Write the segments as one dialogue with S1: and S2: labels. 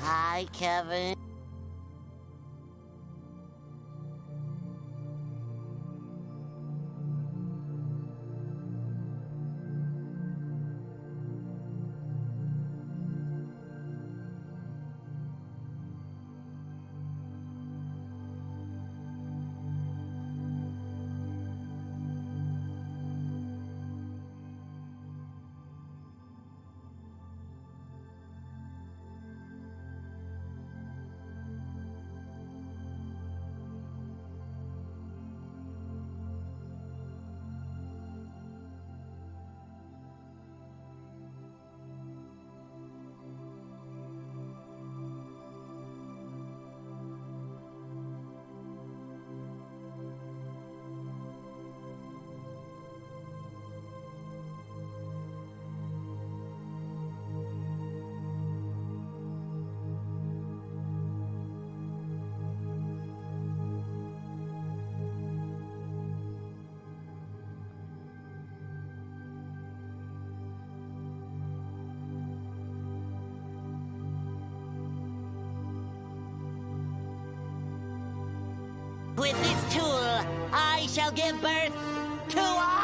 S1: Hi, Kevin. With this tool, I shall give birth to art!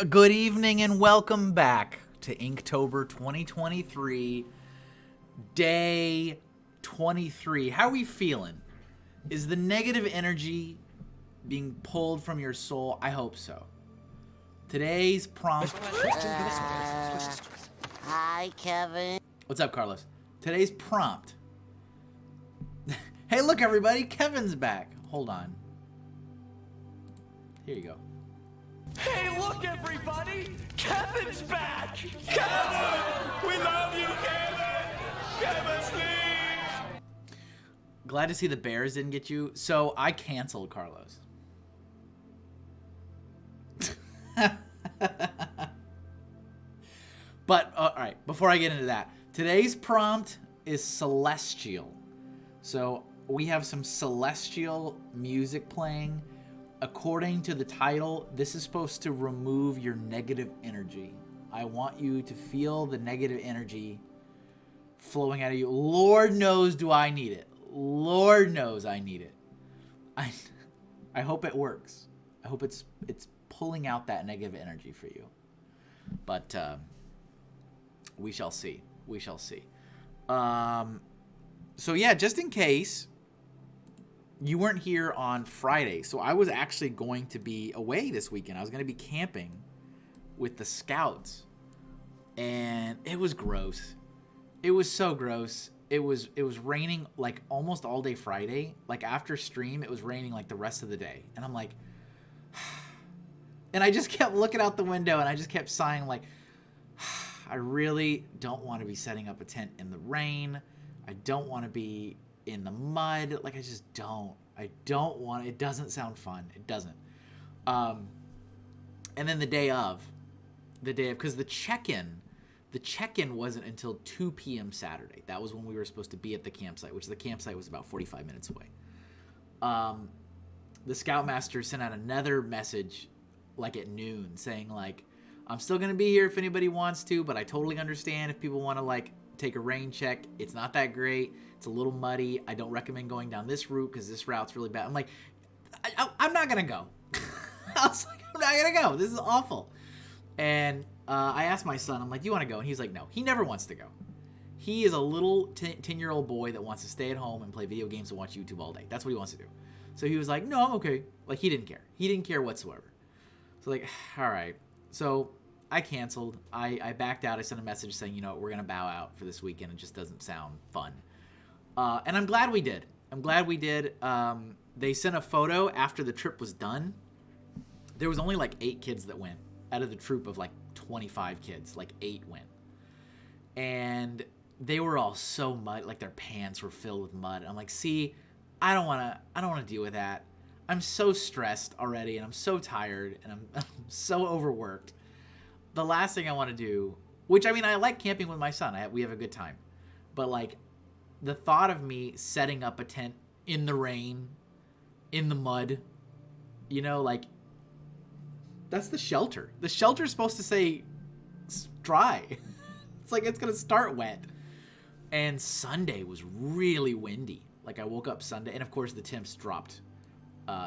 S2: Good evening and welcome back to Inktober 2023, day 23. How are we feeling? Is the negative energy being pulled from your soul? I hope so. Today's prompt...
S1: Hi, Kevin.
S2: What's up, Carlos? Today's prompt... Hey, look, everybody. Kevin's back. Hold on. Here you go.
S3: Hey, look, everybody! Kevin's back! Kevin! We love you, Kevin! Kevin, please!
S2: Glad to see the Bears didn't get you. So, I canceled Carlos. But, all right, before I get into that, today's prompt is celestial. So, we have some celestial music playing. According to the title, this is supposed to remove your negative energy. I want you to feel the negative energy flowing out of you. Lord knows do I need it. Lord knows I need it. I hope it works. I hope it's pulling out that negative energy for you. But we shall see. We shall see. So yeah, just in case you weren't here on Friday, so I was actually going to be away this weekend. I was going to be camping with the scouts, and it was gross. It was so gross. It was raining like almost all day Friday. Like after stream, it was raining like the rest of the day, and I'm like, and I just kept looking out the window, and I just kept sighing like, I really don't want to be setting up a tent in the rain. I don't want to be in the mud. Like, I just don't. I don't want it. It doesn't sound fun. It doesn't. And then the day of, because the check-in wasn't until 2 p.m. Saturday. That was when we were supposed to be at the campsite, which the campsite was about 45 minutes away. The Scoutmaster sent out another message, like at noon, saying, like, I'm still going to be here if anybody wants to, but I totally understand if people want to, like, take a rain check. It's not that great. It's a little muddy. I don't recommend going down this route because this route's really bad. I'm like, I'm not going to go. I was like, I'm not going to go. This is awful. And I asked my son, I'm like, do you want to go? And he's like, no. He never wants to go. He is a little 10-year-old boy that wants to stay at home and play video games and watch YouTube all day. That's what he wants to do. So he was like, no, I'm okay. Like, he didn't care. He didn't care whatsoever. So, like, all right. So I canceled. I backed out. I sent a message saying, you know what, we're going to bow out for this weekend. It just doesn't sound fun. And I'm glad we did. They sent a photo after the trip was done. There was only like 8 kids that went out of the troop of like 25 kids. Like 8 went. And they were all so mud, like their pants were filled with mud. And I'm like, see, I don't want to deal with that. I'm so stressed already, and I'm so tired, and I'm so overworked. The last thing I want to do, which, I mean, I like camping with my son. We have a good time. But, like, the thought of me setting up a tent in the rain, in the mud, you know, like, that's the shelter. The shelter's supposed to say dry. It's like it's going to start wet. And Sunday was really windy. Like, I woke up Sunday, and, of course, the temps dropped.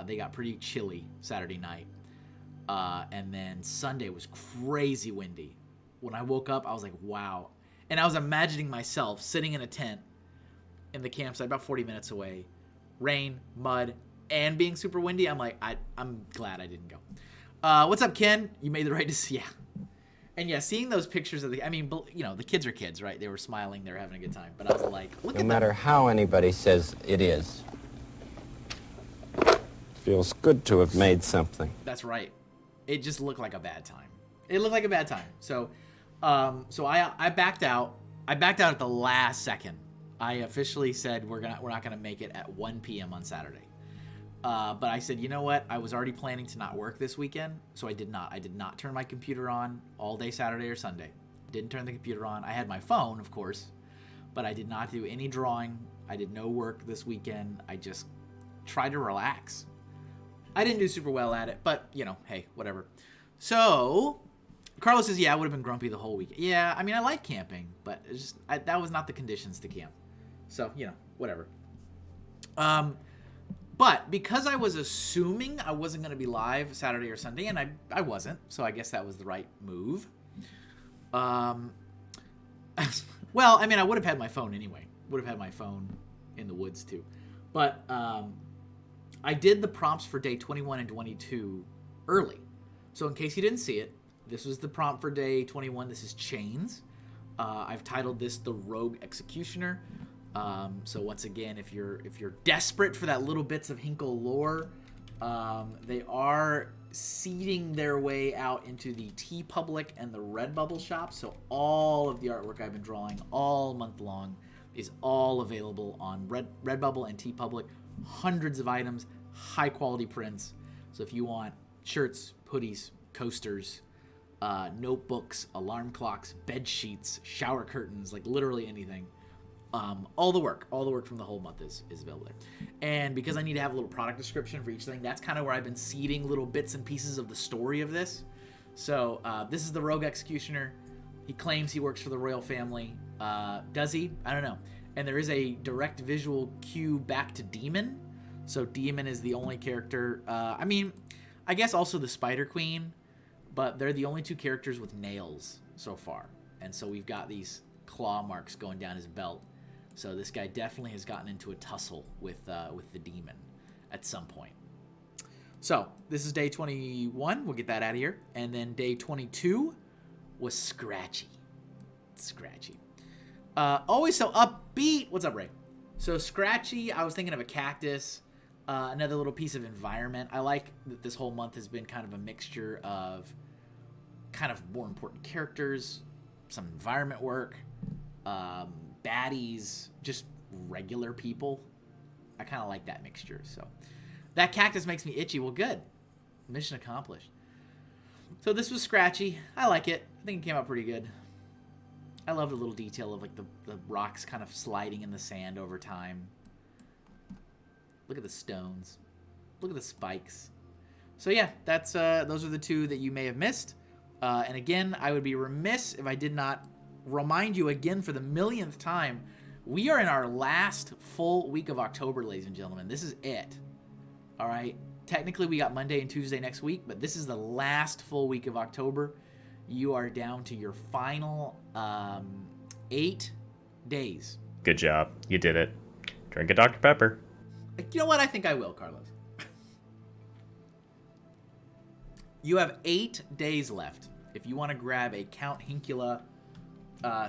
S2: They got pretty chilly Saturday night. And then Sunday was crazy windy. When I woke up, I was like, wow. And I was imagining myself sitting in a tent in the campsite about 40 minutes away. Rain, mud, and being super windy. I'm like, I'm glad I didn't go. What's up, Ken? You made the right decision. Yeah. And yeah, seeing those pictures of I mean, you know, the kids are kids, right? They were smiling. They were having a good time. But I was like, look at that.
S4: No matter how anybody says it is. Feels good to have made something.
S2: That's right. It just looked like a bad time. It looked like a bad time. So I backed out. I backed out at the last second. I officially said we're not gonna make it at 1 p.m. on Saturday. But I said, you know what? I was already planning to not work this weekend, so I did not. I did not turn my computer on all day Saturday or Sunday. Didn't turn the computer on. I had my phone, of course, but I did not do any drawing. I did no work this weekend. I just tried to relax. I didn't do super well at it, but, you know, hey, whatever. So, Carlos says, yeah, I would have been grumpy the whole week. Yeah, I mean, I like camping, but it's just, that was not the conditions to camp. So, you know, whatever. But because I was assuming I wasn't going to be live Saturday or Sunday, and I wasn't, so I guess that was the right move. Well, I mean, I would have had my phone anyway. Would have had my phone in the woods too. But I did the prompts for day 21 and 22 early. So in case you didn't see it, this was the prompt for day 21. This is Chains. I've titled this The Rogue Executioner. So once again, if you're desperate for that little bits of Hinkle lore, they are seeding their way out into the TeePublic and the Redbubble shop. So all of the artwork I've been drawing all month long is all available on Redbubble and TeePublic. Hundreds of items, high quality prints. So if you want shirts, hoodies, coasters, notebooks, alarm clocks, bed sheets, shower curtains, like literally anything. All the work from the whole month is available there. And because I need to have a little product description for each thing, that's kind of where I've been seeding little bits and pieces of the story of this. So this is the Rogue Executioner. He claims he works for the royal family. Does he? I don't know. And there is a direct visual cue back to Demon. So Demon is the only character. I mean, I guess also the Spider Queen, but they're the only two characters with nails so far. And so we've got these claw marks going down his belt. So this guy definitely has gotten into a tussle with the Demon at some point. So this is day 21. We'll get that out of here. And then day 22 was Scratchy. Always so upbeat. What's up, Ray? So Scratchy, I was thinking of a cactus. Another little piece of environment. I like that this whole month has been kind of a mixture of kind of more important characters, some environment work, baddies, just regular people. I kind of like that mixture. So that cactus makes me itchy. Well, good. Mission accomplished. So this was Scratchy. I like it. I think it came out pretty good. I love the little detail of like the rocks kind of sliding in the sand over time. Look at the stones. Look at the spikes. So yeah, that's those are the two that you may have missed. And again, I would be remiss if I did not remind you again for the millionth time, we are in our last full week of October, ladies and gentlemen. This is it. All right. Technically, we got Monday and Tuesday next week, but this is the last full week of October. You are down to your final 8 days.
S5: Good job. You did it. Drink a Dr. Pepper.
S2: You know what? I think I will, Carlos. You have 8 days left. If you want to grab a Count Hinkula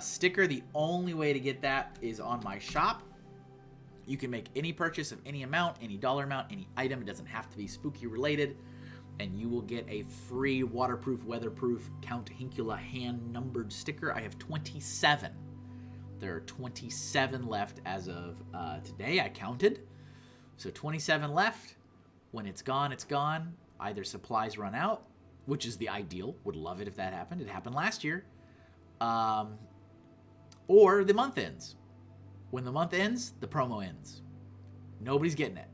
S2: sticker, the only way to get that is on my shop. You can make any purchase of any amount, any dollar amount, any item. It doesn't have to be spooky related. And you will get a free waterproof, weatherproof Count Hinkula hand-numbered sticker. I have 27. There are 27 left as of today. I counted. So 27 left. When it's gone, it's gone. Either supplies run out, which is the ideal. Would love it if that happened. It happened last year. Or the month ends. When the month ends, the promo ends. Nobody's getting it.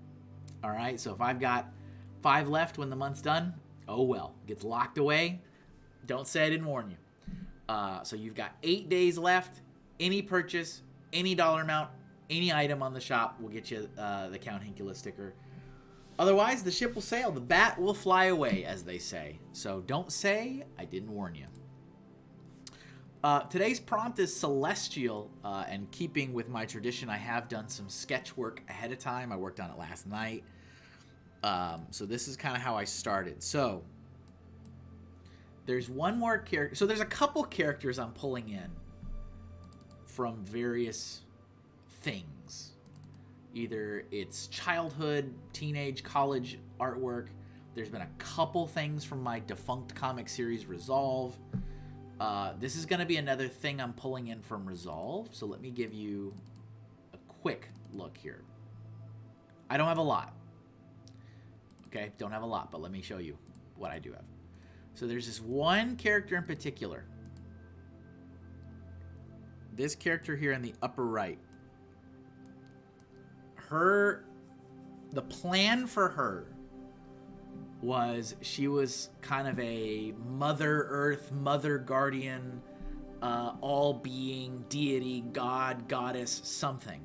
S2: All right, so if I've got 5 left when the month's done, oh well. Gets locked away. Don't say I didn't warn you. So you've got 8 days left. Any purchase, any dollar amount, any item on the shop will get you the Count Hinkula sticker. Otherwise, the ship will sail. The bat will fly away, as they say. So don't say I didn't warn you. Today's prompt is Celestial, and keeping with my tradition, I have done some sketch work ahead of time. I worked on it last night. So this is kind of how I started. So there's one more character. So there's a couple characters I'm pulling in from various things. Either it's childhood, teenage, college artwork. There's been a couple things from my defunct comic series, Resolve. This is going to be another thing I'm pulling in from Resolve. So let me give you a quick look here. I don't have a lot. Okay, don't have a lot, but let me show you what I do have. So there's this one character in particular. This character here in the upper right. The plan for her was she was kind of a Mother Earth, Mother Guardian, all-being, deity, god, goddess, something.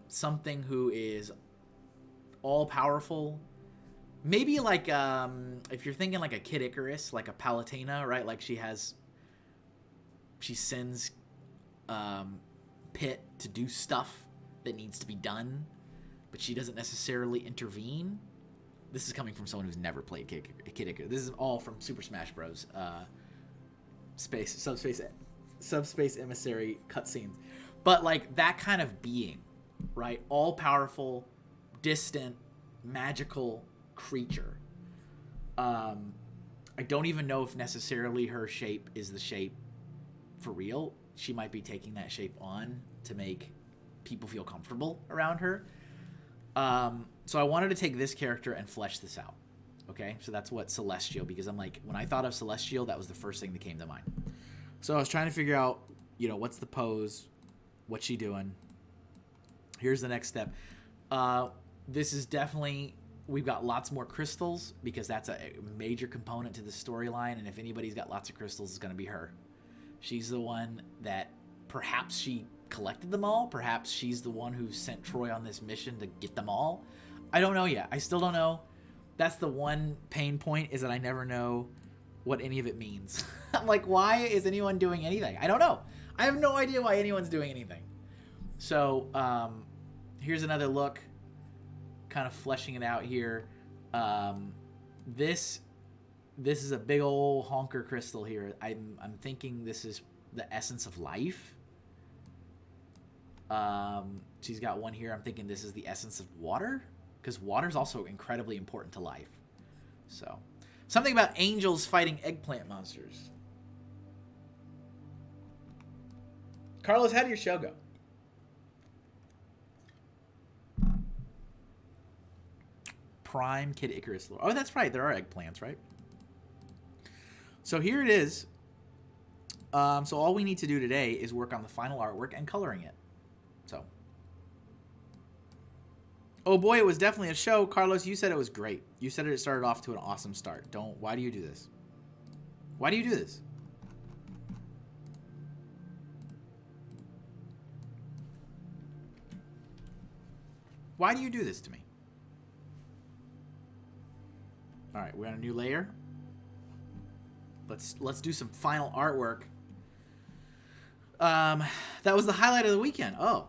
S2: Something who is all powerful. Maybe like if you're thinking like a Kid Icarus, like a Palutena, right? Like she sends Pit to do stuff that needs to be done, but she doesn't necessarily intervene. This is coming from someone who's never played Kid Icarus. This is all from Super Smash Bros. Subspace Emissary cutscenes. But like that kind of being, right? All powerful, distant, magical creature. I don't even know if necessarily her shape is the shape for real. She might be taking that shape on to make people feel comfortable around her. So I wanted to take this character and flesh this out. Okay, so that's what Celestial, because I'm like, when I thought of Celestial, that was the first thing that came to mind. So I was trying to figure out, you know, what's the pose, what's she doing. Here's the next step. This is definitely, we've got lots more crystals because that's a major component to the storyline, and if anybody's got lots of crystals, it's going to be her. She's the one that perhaps she collected them all. Perhaps she's the one who sent Troy on this mission to get them all. I don't know yet. I still don't know. That's the one pain point, is that I never know what any of it means. I'm like, why is anyone doing anything? I don't know. I have no idea why anyone's doing anything. So here's another look, kind of fleshing it out here. This is a big old honker crystal here. I'm thinking this is the essence of life. She's got one here. I'm thinking this is the essence of water, because water is also incredibly important to life. So, something about angels fighting eggplant monsters. Carlos, how did your show go? Prime Kid Icarus lore. Oh, that's right. There are eggplants, right? So here it is. So all we need to do today is work on the final artwork and coloring it. So. Oh boy, it was definitely a show. Carlos, you said it was great. You said it started off to an awesome start. Why do you do this? Why do you do this? Why do you do this to me? All right, we're on a new layer. Let's do some final artwork. That was the highlight of the weekend. Oh.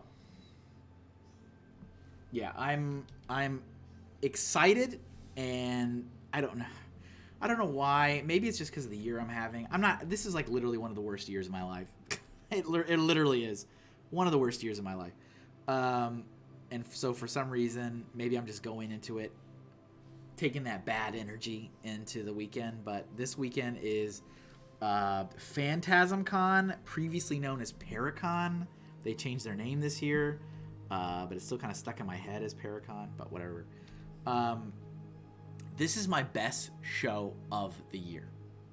S2: Yeah, I'm excited, and I don't know why. Maybe it's just because of the year I'm having. This is like literally one of the worst years of my life. It literally is one of the worst years of my life. And so for some reason, maybe I'm just going into it, taking that bad energy into the weekend. But this weekend is Phantasm Con, previously known as Paracon. They changed their name this year, but it's still kind of stuck in my head as Paracon, but whatever. This is my best show of the year.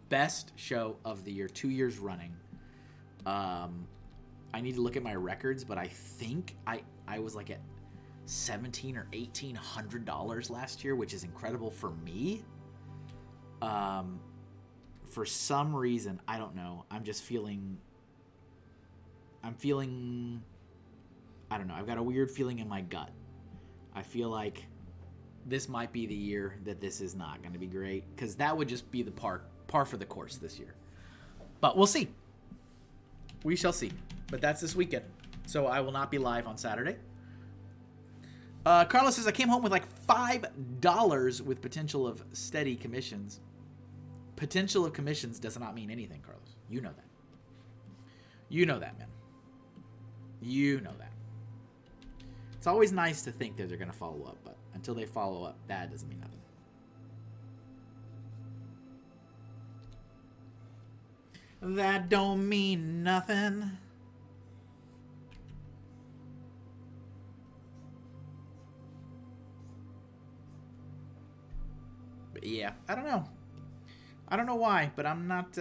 S2: Best show of the year, 2 years running. I need to look at my records, but I think I was like at $1,700 or $1,800 last year, which is incredible for me. For some reason, I don't know. I'm feeling, I don't know. I've got a weird feeling in my gut. I feel like this might be the year that this is not going to be great, because that would just be the par for the course this year. But we'll see. We shall see. But that's this weekend, so I will not be live on Saturday. Carlos says, I came home with like $5 with potential of steady commissions. Potential of commissions does not mean anything, Carlos. You know that. You know that, man. You know that. It's always nice to think that they're going to follow up, but until they follow up, that doesn't mean nothing. That don't mean nothing. But yeah, I don't know. I don't know why, but I'm not,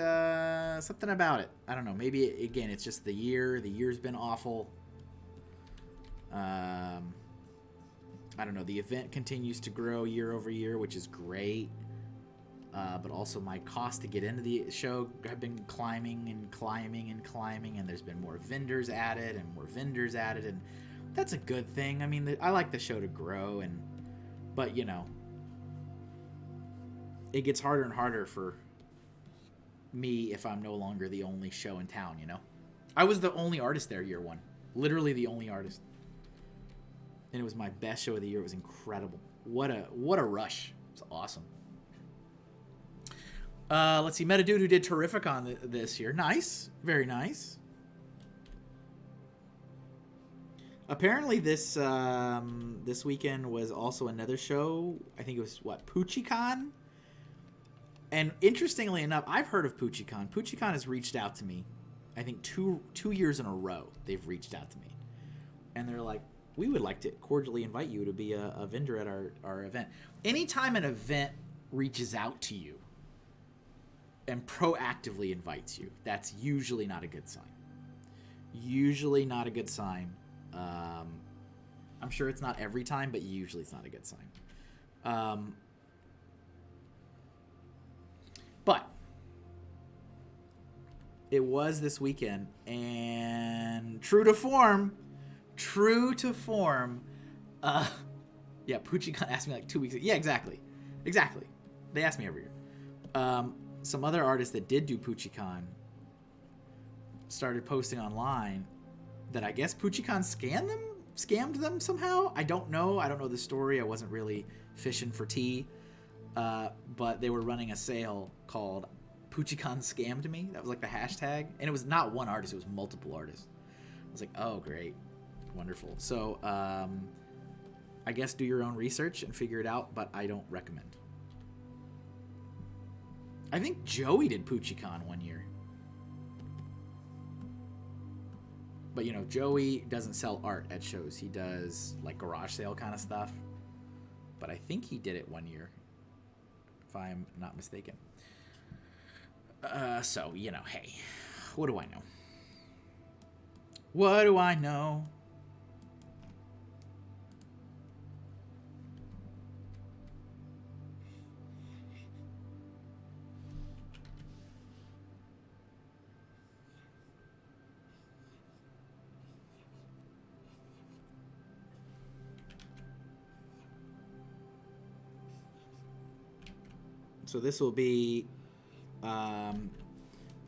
S2: something about it. I don't know. Maybe, again, it's just the year. The year's been awful. I don't know. The event continues to grow year over year, which is great. But also my costs to get into the show have been climbing and climbing and climbing, and there's been more vendors added and more vendors added, and that's a good thing. I mean, I like the show to grow, and But, you know, it gets harder and harder for me if I'm no longer the only show in town, you know? I was the only artist there year one. Literally the only artist. And it was my best show of the year. It was incredible. What a rush. It's awesome. Let's see. Metadude, who did terrific on this year. Nice. Very nice. Apparently this this weekend was also another show. I think it was, what, PoochieCon? And interestingly enough, I've heard of PoochieCon. PoochieCon has reached out to me. I think two years in a row they've reached out to me. And they're like, we would like to cordially invite you to be a vendor at our event. Anytime an event reaches out to you and proactively invites you, that's usually not a good sign. Usually not a good sign. I'm sure it's not every time, but usually it's not a good sign. But it was this weekend, and true to form, yeah, PoochieCon asked me like 2 weeks ago. Yeah, exactly. They ask me every year. Some other artists that did do PoochieCon started posting online that I guess PoochieCon scammed them somehow. I don't know the story. I wasn't really fishing for tea. But they were running a sale called PoochieCon Scammed Me. That was like the hashtag. And it was not one artist, it was multiple artists. I was like, oh, great. Wonderful. So, I guess do your own research and figure it out, but I don't recommend. I think Joey did PoochieCon one year. But, you know, Joey doesn't sell art at shows. He does, like, garage sale kind of stuff. But I think he did it one year, if I'm not mistaken. So, you know, hey, what do I know? What do I know? So this will be an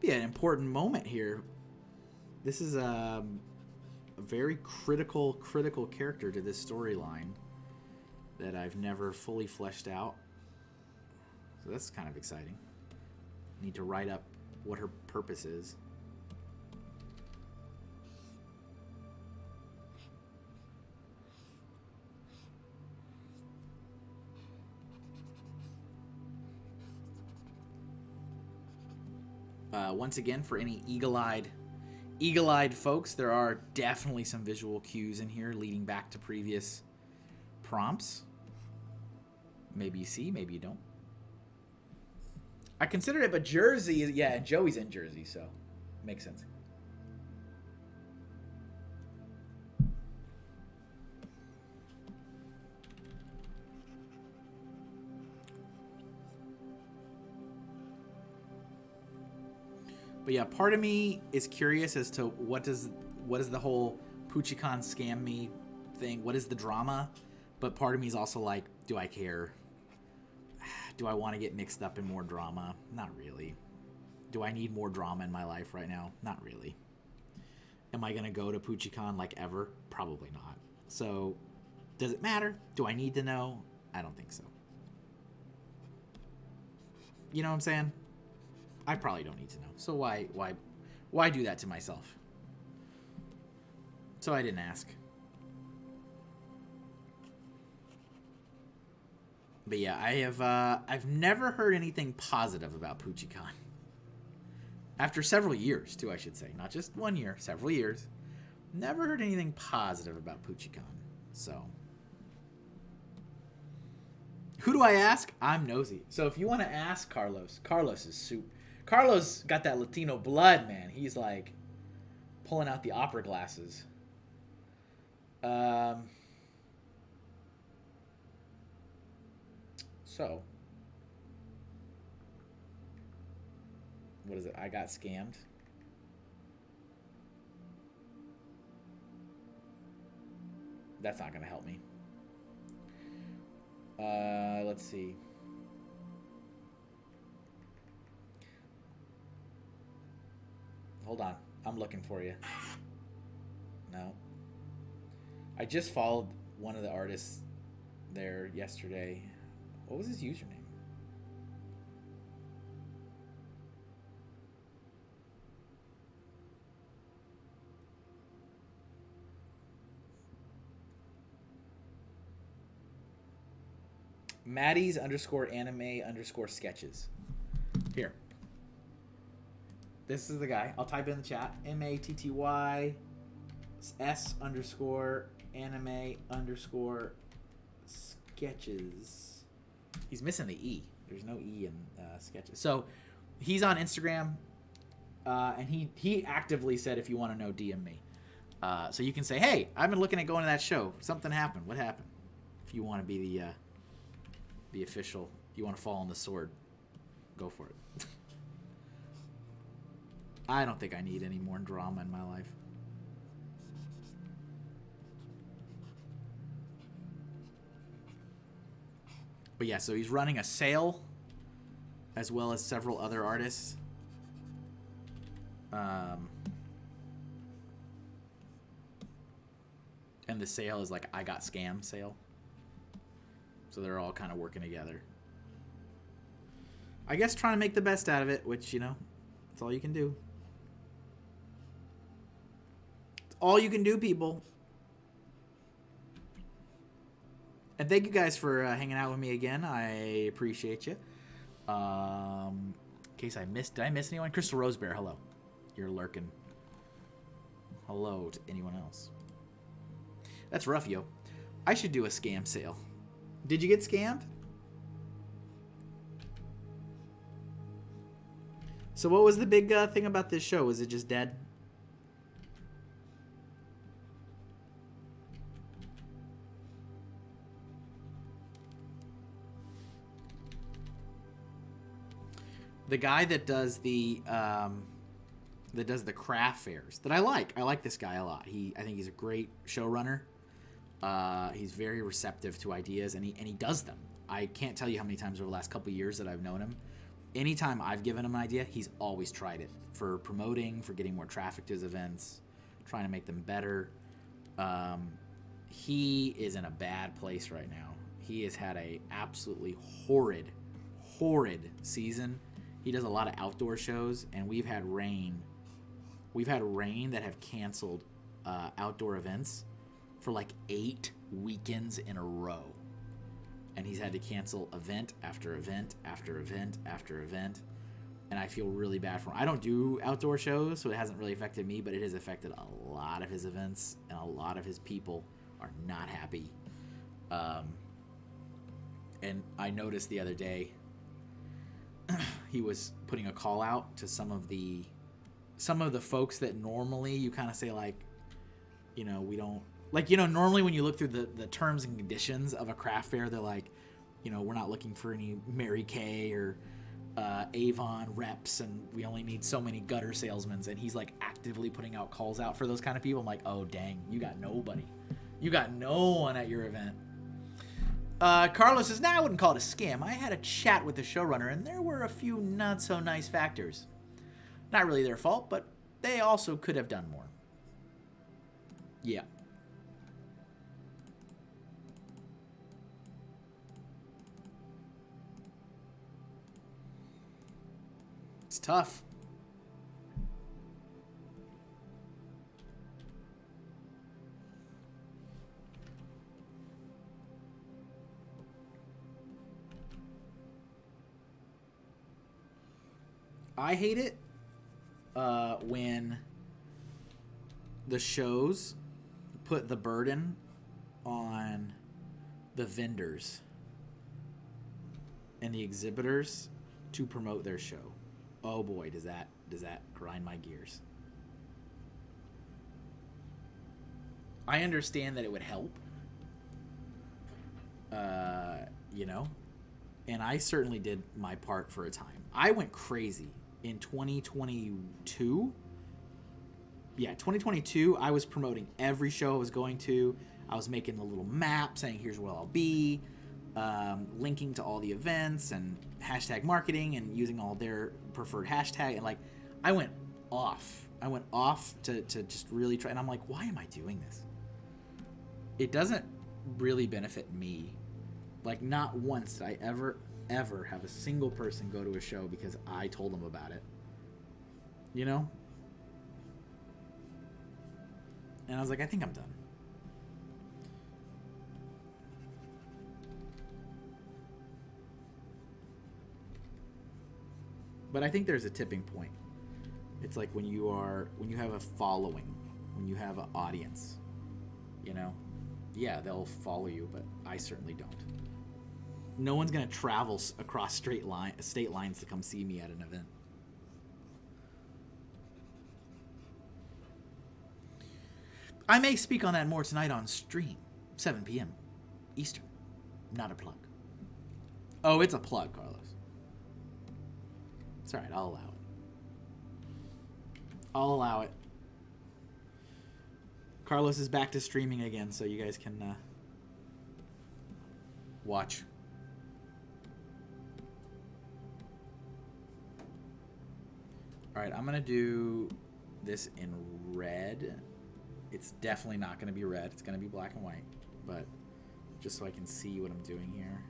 S2: important moment here. This is a very critical character to this storyline that I've never fully fleshed out. So that's kind of exciting. Need to write up what her purpose is. Once again, for any eagle-eyed folks, there are definitely some visual cues in here leading back to previous prompts. Maybe you see, maybe you don't. I considered it, but Jersey, yeah, and Joey's in Jersey, so makes sense. But yeah, part of me is curious as to what is the whole PoochieCon scam me thing? What is the drama? But part of me is also like, do I care? Do I want to get mixed up in more drama? Not really. Do I need more drama in my life right now? Not really. Am I going to go to PoochieCon like ever? Probably not. So, does it matter? Do I need to know? I don't think so. You know what I'm saying? I probably don't need to know. So why do that to myself? So I didn't ask. But yeah, I've never heard anything positive about PoochieCon. After several years, too, I should say. Not just 1 year, several years. Never heard anything positive about PoochieCon. So, who do I ask? I'm nosy. So if you want to ask Carlos, Carlos is soup. Carlos got that Latino blood, man. He's like pulling out the opera glasses. So, what is it? I got scammed. That's not going to help me. Let's see. Hold on. I'm looking for you. No. I just followed one of the artists there yesterday. What was his username? Maddie's_anime_sketches. Here. This is the guy. I'll type in the chat. MATTY_anime_sketches. He's missing the E. There's no E in sketches. So he's on Instagram, and he actively said, if you want to know, DM me. So you can say, hey, I've been looking at going to that show. Something happened. What happened? If you want to be the official, you want to fall on the sword, go for it. I don't think I need any more drama in my life. But yeah, so he's running a sale as well as several other artists. And the sale is like I got scammed sale. So they're all kind of working together. I guess trying to make the best out of it, which, you know, that's all you can do. It's all you can do, people. And thank you guys for hanging out with me again. I appreciate you. In case I missed, did I miss anyone? Crystal Rosebear, hello. You're lurking. Hello to anyone else. That's rough, yo. I should do a scam sale. Did you get scammed? So what was the big thing about this show? Was it just dead? The guy that does the craft fairs that I like this guy a lot. I think he's a great showrunner. He's very receptive to ideas, and he does them. I can't tell you how many times over the last couple of years that I've known him. Anytime I've given him an idea, he's always tried it for promoting, for getting more traffic to his events, trying to make them better. He is in a bad place right now. He has had a absolutely horrid season. He does a lot of outdoor shows, and we've had rain. We've had rain that have canceled outdoor events for like 8 weekends in a row. And he's had to cancel event after event after event after event. And I feel really bad for him. I don't do outdoor shows, so it hasn't really affected me, but it has affected a lot of his events, and a lot of his people are not happy. And I noticed the other day, he was putting a call out to some of the folks that normally you kind of say, like, you know, we don't, like, you know, normally when you look through the terms and conditions of a craft fair, they're like, you know, we're not looking for any Mary Kay or Avon reps, and we only need so many gutter salesmen. And he's like actively putting out calls out for those kind of people. I'm like, oh dang, you got nobody. You got no one at your event. Carlos says, nah, I wouldn't call it a scam. I had a chat with the showrunner, and there were a few not so nice factors. Not really their fault, but they also could have done more. Yeah. It's tough. I hate it when the shows put the burden on the vendors and the exhibitors to promote their show. Oh boy, does that grind my gears. I understand that it would help, you know, and I certainly did my part for a time. I went crazy in 2022. Yeah, 2022, I was promoting every show I was going to. I was making a little map saying, here's where I'll be. linking to all the events and hashtag marketing and using all their preferred hashtag. And like, I went off to just really try. And I'm like, why am I doing this? It doesn't really benefit me. Like, not once did I ever have a single person go to a show because I told them about it. You know? And I was like, I think I'm done. But I think there's a tipping point. It's like when you have a following, when you have an audience, you know? Yeah, they'll follow you, but I certainly don't. No one's going to travel across state lines to come see me at an event. I may speak on that more tonight on stream, 7 p.m. Eastern. Not a plug. Oh, it's a plug, Carlos. It's all right. I'll allow it. I'll allow it. Carlos is back to streaming again, so you guys can watch. All right, I'm going to do this in red. It's definitely not going to be red. It's going to be black and white, but just so I can see what I'm doing here.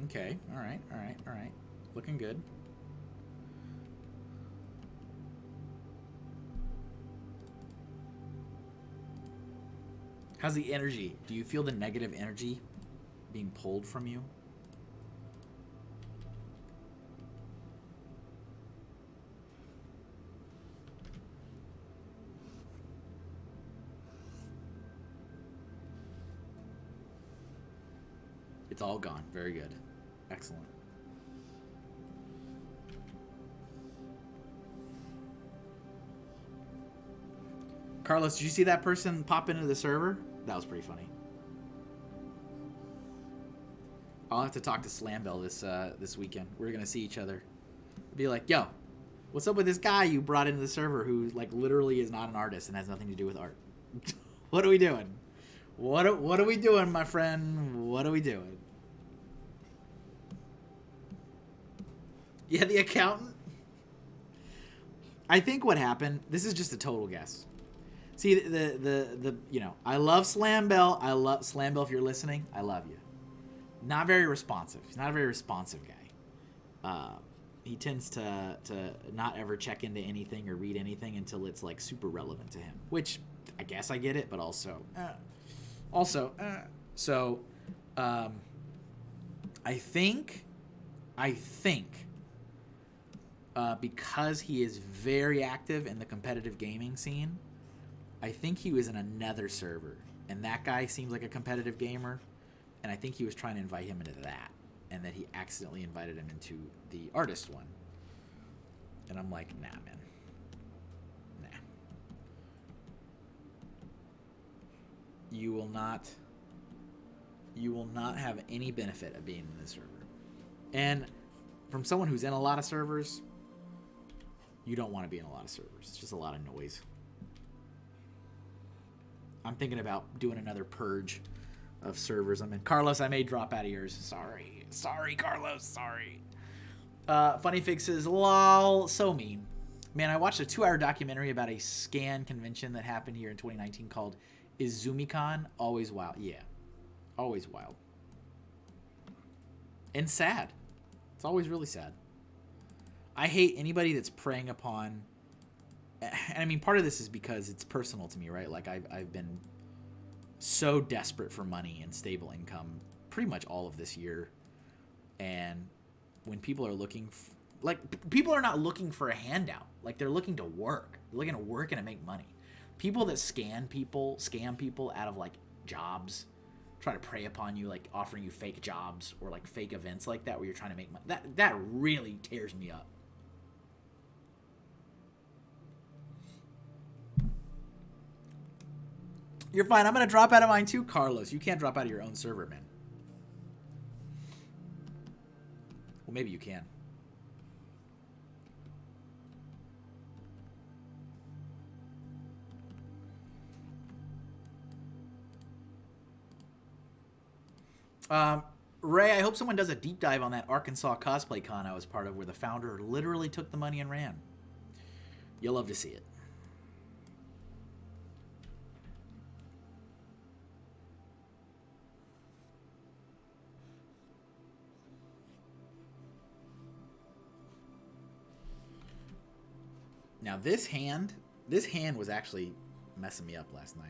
S2: Okay, all right. Looking good. How's the energy? Do you feel the negative energy being pulled from you? It's all gone. Very good. Excellent. Carlos, did you see that person pop into the server? That was pretty funny. I'll have to talk to Slambell this weekend. We're gonna see each other. Be like, yo, what's up with this guy you brought into the server who like literally is not an artist and has nothing to do with art? What are we doing? What are we doing, my friend? What are we doing? Yeah, the accountant. I think what happened. This is just a total guess. See, the you know, I love Slambell. I love Slambell. If you're listening, I love you. Not very responsive. He's not a very responsive guy. He tends to not ever check into anything or read anything until it's like super relevant to him. Which I guess I get it, but also, so I think because he is very active in the competitive gaming scene. I think he was in another server, and that guy seems like a competitive gamer, and I think he was trying to invite him into that, and that he accidentally invited him into the artist one. And I'm like, nah, man. Nah. You will not have any benefit of being in this server. And from someone who's in a lot of servers, you don't want to be in a lot of servers. It's just a lot of noise. I'm thinking about doing another purge of servers I'm in. Carlos, I may drop out of yours. Sorry, Carlos. Sorry. Funny Fixes, lol, so mean. Man, I watched a 2-hour documentary about a scan convention that happened here in 2019 called IzumiCon. Always wild. Yeah. Always wild. And sad. It's always really sad. I hate anybody that's preying upon... And I mean, part of this is because it's personal to me, right? Like, I've been so desperate for money and stable income pretty much all of this year. And when people are looking... people are not looking for a handout. Like, they're looking to work. They're looking to work and to make money. People that scam people out of, like, jobs, try to prey upon you, like, offering you fake jobs or, like, fake events like that where you're trying to make money. That really tears me up. You're fine. I'm going to drop out of mine too, Carlos. You can't drop out of your own server, man. Well, maybe you can. Ray, I hope someone does a deep dive on that Arkansas cosplay con I was part of where the founder literally took the money and ran. You'll love to see it. Now this hand was actually messing me up last night.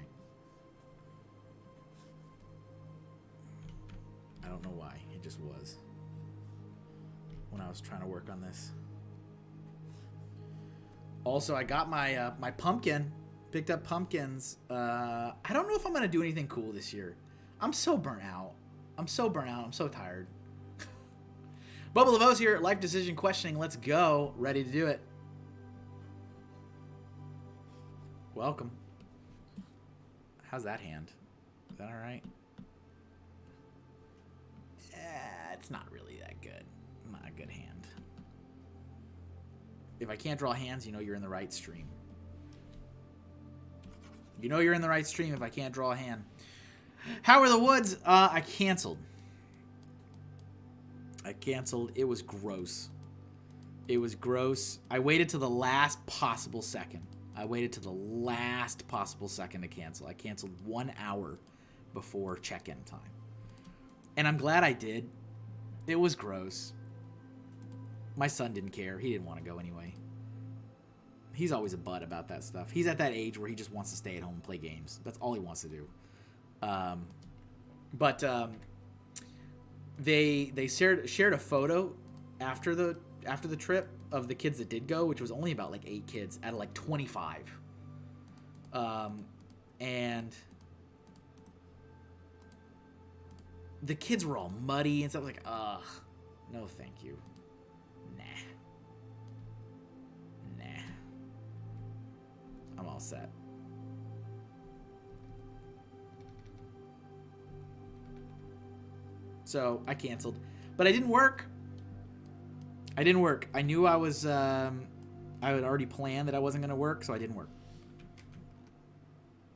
S2: I don't know why. It just was. When I was trying to work on this. Also, I got my my pumpkin. Picked up pumpkins. I don't know if I'm going to do anything cool this year. I'm so burnt out. I'm so tired. Bubble of O's here. Life decision questioning. Let's go. Ready to do it. Welcome. How's that hand? Is that all right? It's not really that good. Not a good hand. If I can't draw hands, you know you're in the right stream. You know you're in the right stream if I can't draw a hand. How are the woods? I canceled. It was gross. It was gross. I waited to the last possible second. To cancel. I canceled 1 hour before check-in time. And I'm glad I did. It was gross. My son didn't care. He didn't want to go anyway. He's always a butt about that stuff. He's at that age where he just wants to stay at home and play games. That's all he wants to do. They shared a photo after the trip of the kids that did go, which was only about like 8 kids out of like 25. And the kids were all muddy and stuff. Like, ugh, no thank you. Nah. I'm all set. So I canceled, but I didn't work. I knew I was, I had already planned that I wasn't going to work, so I didn't work.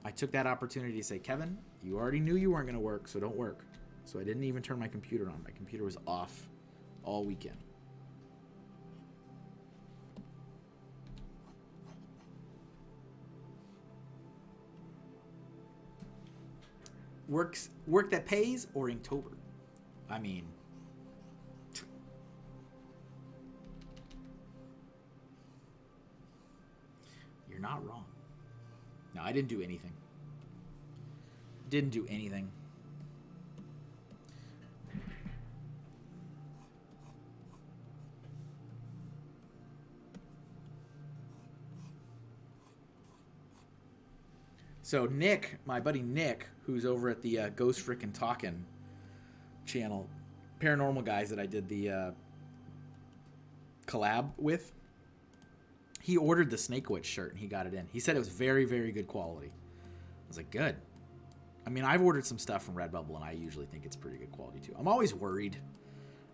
S2: I took that opportunity to say, Kevin, you already knew you weren't going to work, so don't work. So I didn't even turn my computer on. My computer was off all weekend. Work that pays or Inktober? I mean, you're not wrong. No, I didn't do anything. So Nick, my buddy Nick, who's over at the Ghost Frickin' Talkin' channel, Paranormal Guys that I did the collab with, he ordered the Snake Witch shirt and he got it in. He said it was very, very good quality. I was like, good. I mean, I've ordered some stuff from Redbubble and I usually think it's pretty good quality too. I'm always worried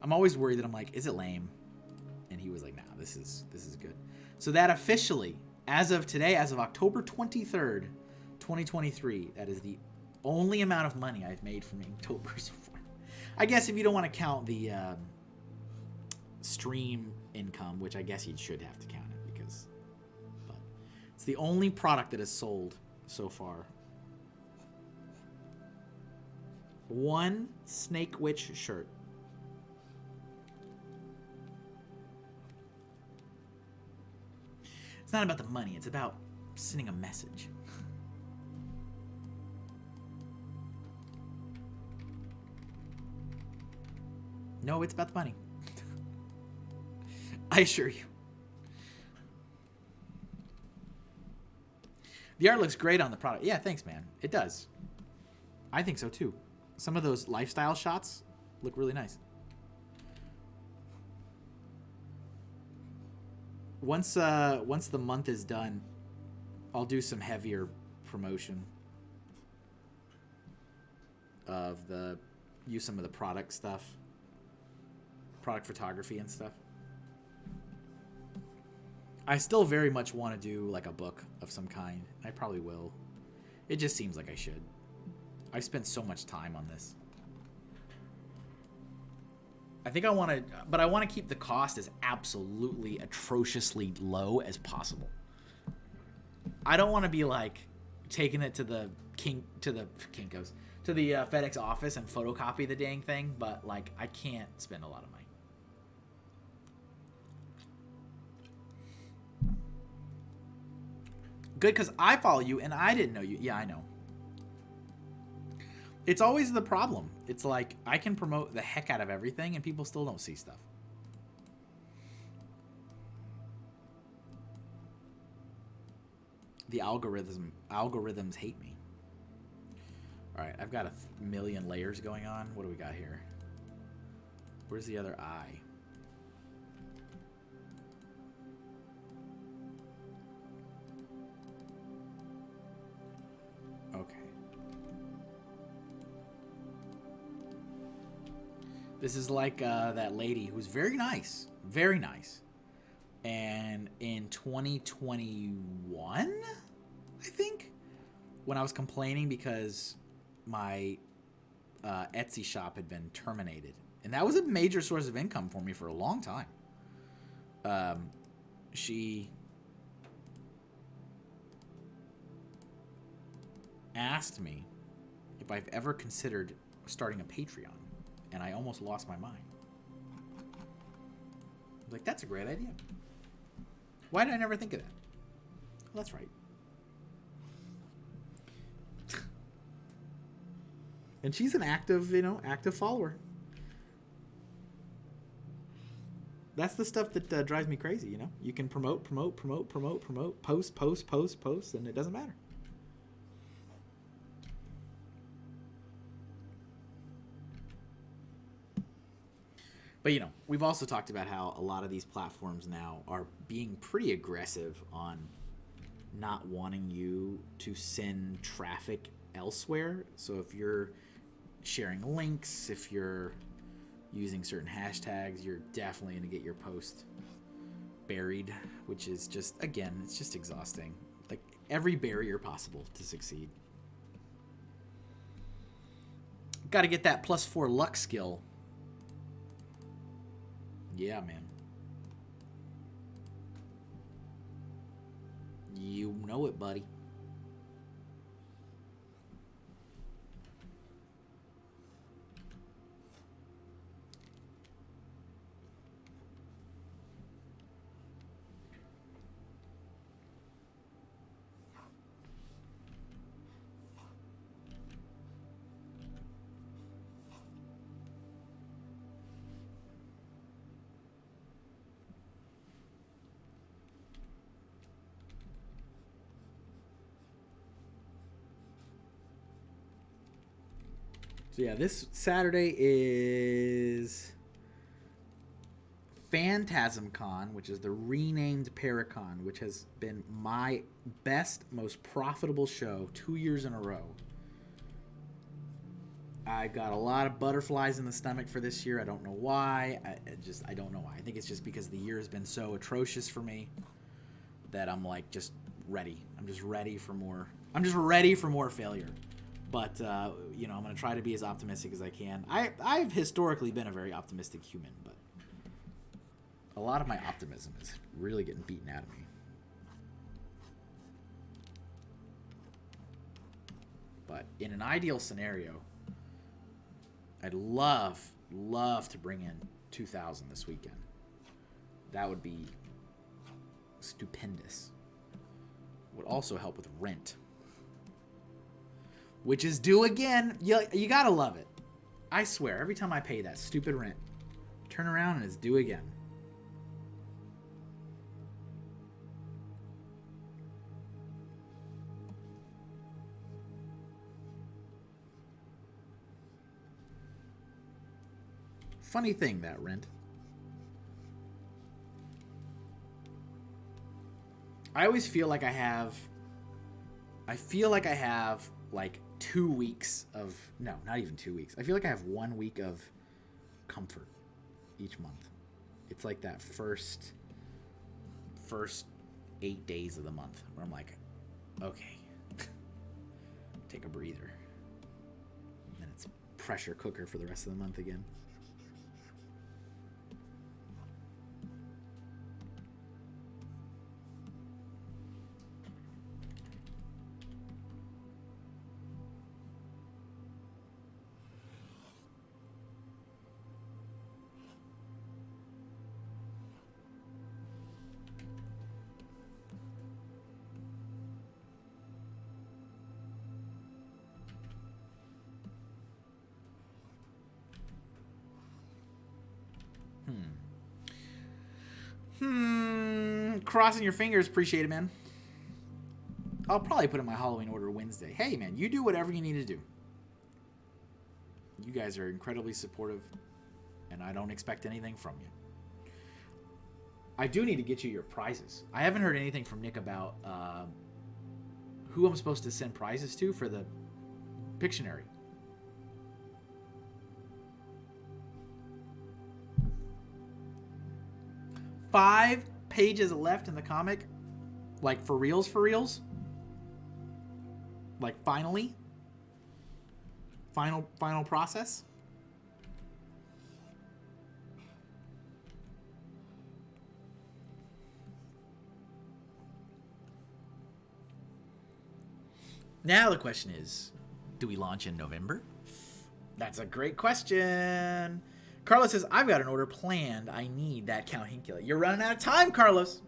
S2: that I'm like, is it lame? And he was like, nah, this is good. So that officially, as of today, as of October 23rd, 2023, that is the only amount of money I've made from Inktober so far. I guess if you don't want to count the stream income, which I guess you should have to count it but it's the only product that has sold so far. One Snake Witch shirt. It's not about the money, it's about sending a message. No, it's about the money. I assure you. The art looks great on the product. Yeah, thanks, man. It does. I think so, too. Some of those lifestyle shots look really nice. Once the month is done, I'll do some heavier promotion of use some of the product stuff. product photography and stuff. I still very much want to do like a book of some kind. I probably will. It just seems like I should. I spent so much time on this. I think I want to, but I want to keep the cost as absolutely atrociously low as possible. I don't want to be like taking it to the Kinko's, to the FedEx office and photocopy the dang thing, but like I can't spend a lot of money. Good, because I follow you and I didn't know you. Yeah, I know. It's always the problem. It's like I can promote the heck out of everything and people still don't see stuff. The algorithms hate me. All right, I've got a million layers going on. What do we got here? Where's the other eye? Okay. This is like that lady who's very nice. Very nice. And in 2021, I think, when I was complaining because my Etsy shop had been terminated. And that was a major source of income for me for a long time. She asked me if I've ever considered starting a Patreon. And I almost lost my mind. I was like, that's a great idea. Why did I never think of that? Well, that's right. And she's an active, active follower. That's the stuff that drives me crazy, You can promote, post, and it doesn't matter. But, we've also talked about how a lot of these platforms now are being pretty aggressive on not wanting you to send traffic elsewhere. So if you're sharing links, if you're using certain hashtags, you're definitely going to get your post buried, which is just, again, it's just exhausting. Like, every barrier possible to succeed. Got to get that +4 luck skill. Yeah, man. You know it, buddy. So yeah, this Saturday is PhantasmCon, which is the renamed Paracon, which has been my best, most profitable show 2 years in a row. I've got a lot of butterflies in the stomach for this year. I don't know why. I don't know why. I think it's just because the year has been so atrocious for me that I'm like just ready. I'm just ready for more. I'm just ready for more failure. But, I'm going to try to be as optimistic as I can. I've historically been a very optimistic human, but a lot of my optimism is really getting beaten out of me. But in an ideal scenario, I'd love to bring in 2,000 this weekend. That would be stupendous. Would also help with rent, which is due again. You gotta love it. I swear, every time I pay that stupid rent, turn around and it's due again. Funny thing, that rent. I always feel like I have like 2 weeks of, no, not even 2 weeks. I feel like I have 1 week of comfort. each month. It's like that first 8 days of the month where I'm like, okay, take a breather. And then it's pressure cooker for the rest of the month again. Crossing your fingers. Appreciate it, man. I'll probably put in my Halloween order Wednesday. Hey, man, you do whatever you need to do. You guys are incredibly supportive, and I don't expect anything from you. I do need to get you your prizes. I haven't heard anything from Nick about who I'm supposed to send prizes to for the Pictionary. Five pages left in the comic, like for reals, like final process. Now the question is, do we launch in November? That's a great question. Carlos says, I've got an order planned. I need that Count Hinkula. You're running out of time, Carlos.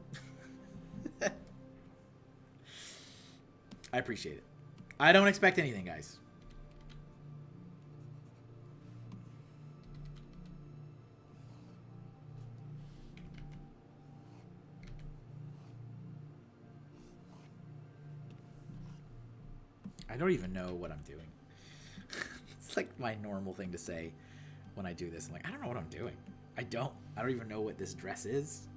S2: I appreciate it. I don't expect anything, guys. I don't even know what I'm doing. It's like my normal thing to say when I do this. I'm like, I don't know what I'm doing. I don't even know what this dress is.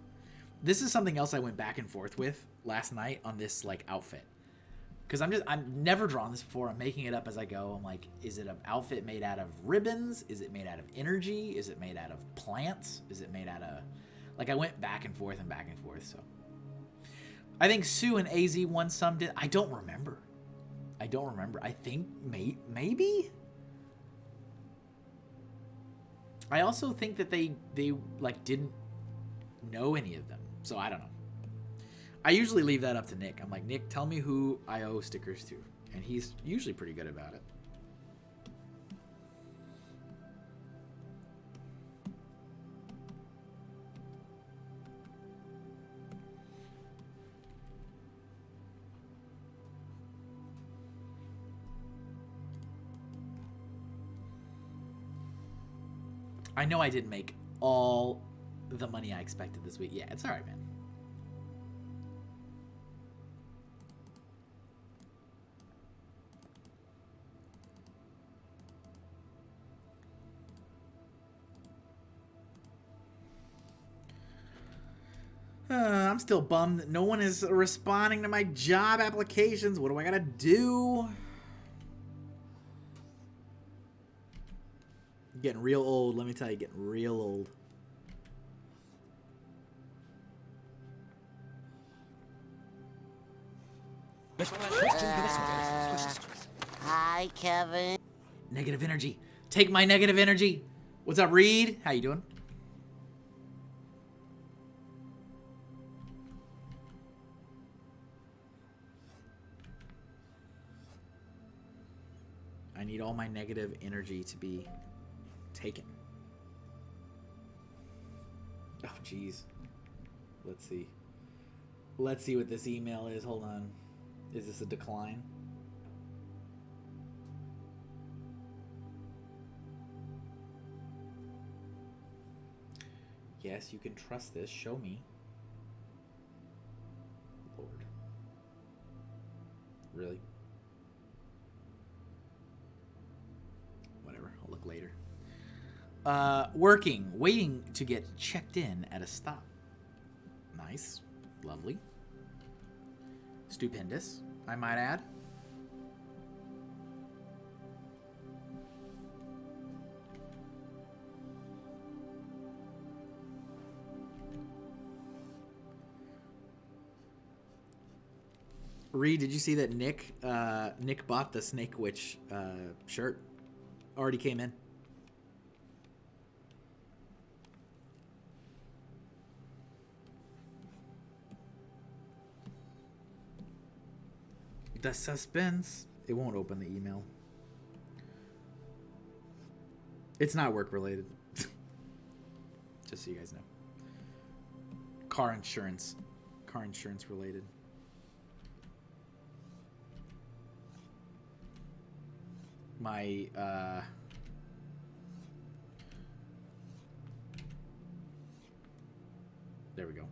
S2: This is something else I went back and forth with last night on this like outfit. Because I've never drawn this before. I'm making it up as I go. I'm like, is it an outfit made out of ribbons? Is it made out of energy? Is it made out of plants? Is it made out of... Like, I went back and forth, so. I think Sue and AZ won some. I don't remember. I think maybe? I also think that they like didn't know any of them. So I don't know. I usually leave that up to Nick. I'm like, Nick, tell me who I owe stickers to. And he's usually pretty good about it. I know I didn't make all the money I expected this week. Yeah, it's all right, man. I'm still bummed that no one is responding to my job applications. What do I gotta do? Getting real old, let me tell you, getting real old.
S1: Hi, Kevin.
S2: Negative energy. Take my negative energy. What's up, Reed? How you doing? I need all my negative energy to be taken. Oh, jeez. Let's see. Let's see what this email is. Hold on. Is this a decline? Yes, you can trust this. Show me. Lord. Really? Whatever. I'll look later. Working. Waiting to get checked in at a stop. Nice. Lovely. Stupendous, I might add. Reed, did you see that Nick bought the Snake Witch shirt? Already came in. The suspense. It won't open the email. It's not work related. Just so you guys know. Car insurance related. My there we go.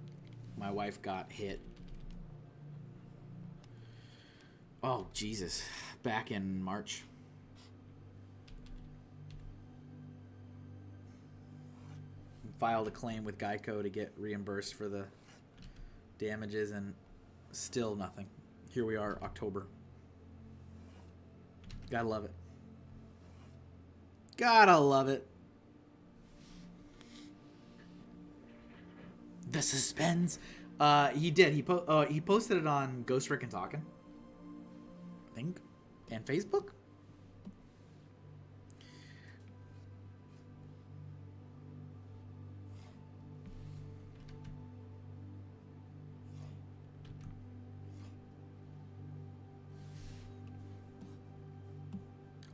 S2: My wife got hit. Oh, Jesus. Back in March. Filed a claim with Geico to get reimbursed for the damages, and still nothing. Here we are, October. Gotta love it. Gotta love it. The suspense. He did. He posted it on Ghost Rick and Talkin', I think, and Facebook.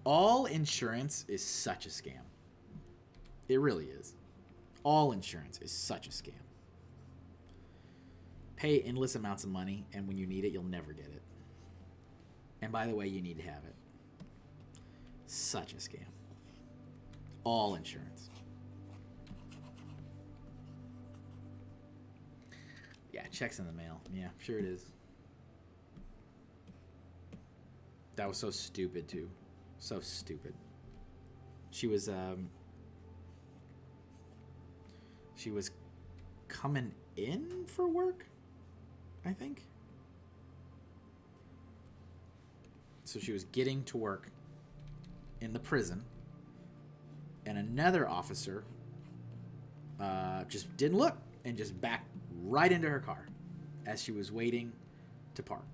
S2: All insurance is such a scam. It really is. All insurance is such a scam. Pay endless amounts of money, and when you need it, you'll never get it. And by the way, you need to have it. Such a scam. All insurance. Yeah, checks in the mail. Yeah, sure it is. That was so stupid, too. So stupid. She was coming in for work, I think. So she was getting to work in the prison, and another officer just didn't look and just backed right into her car as she was waiting to park.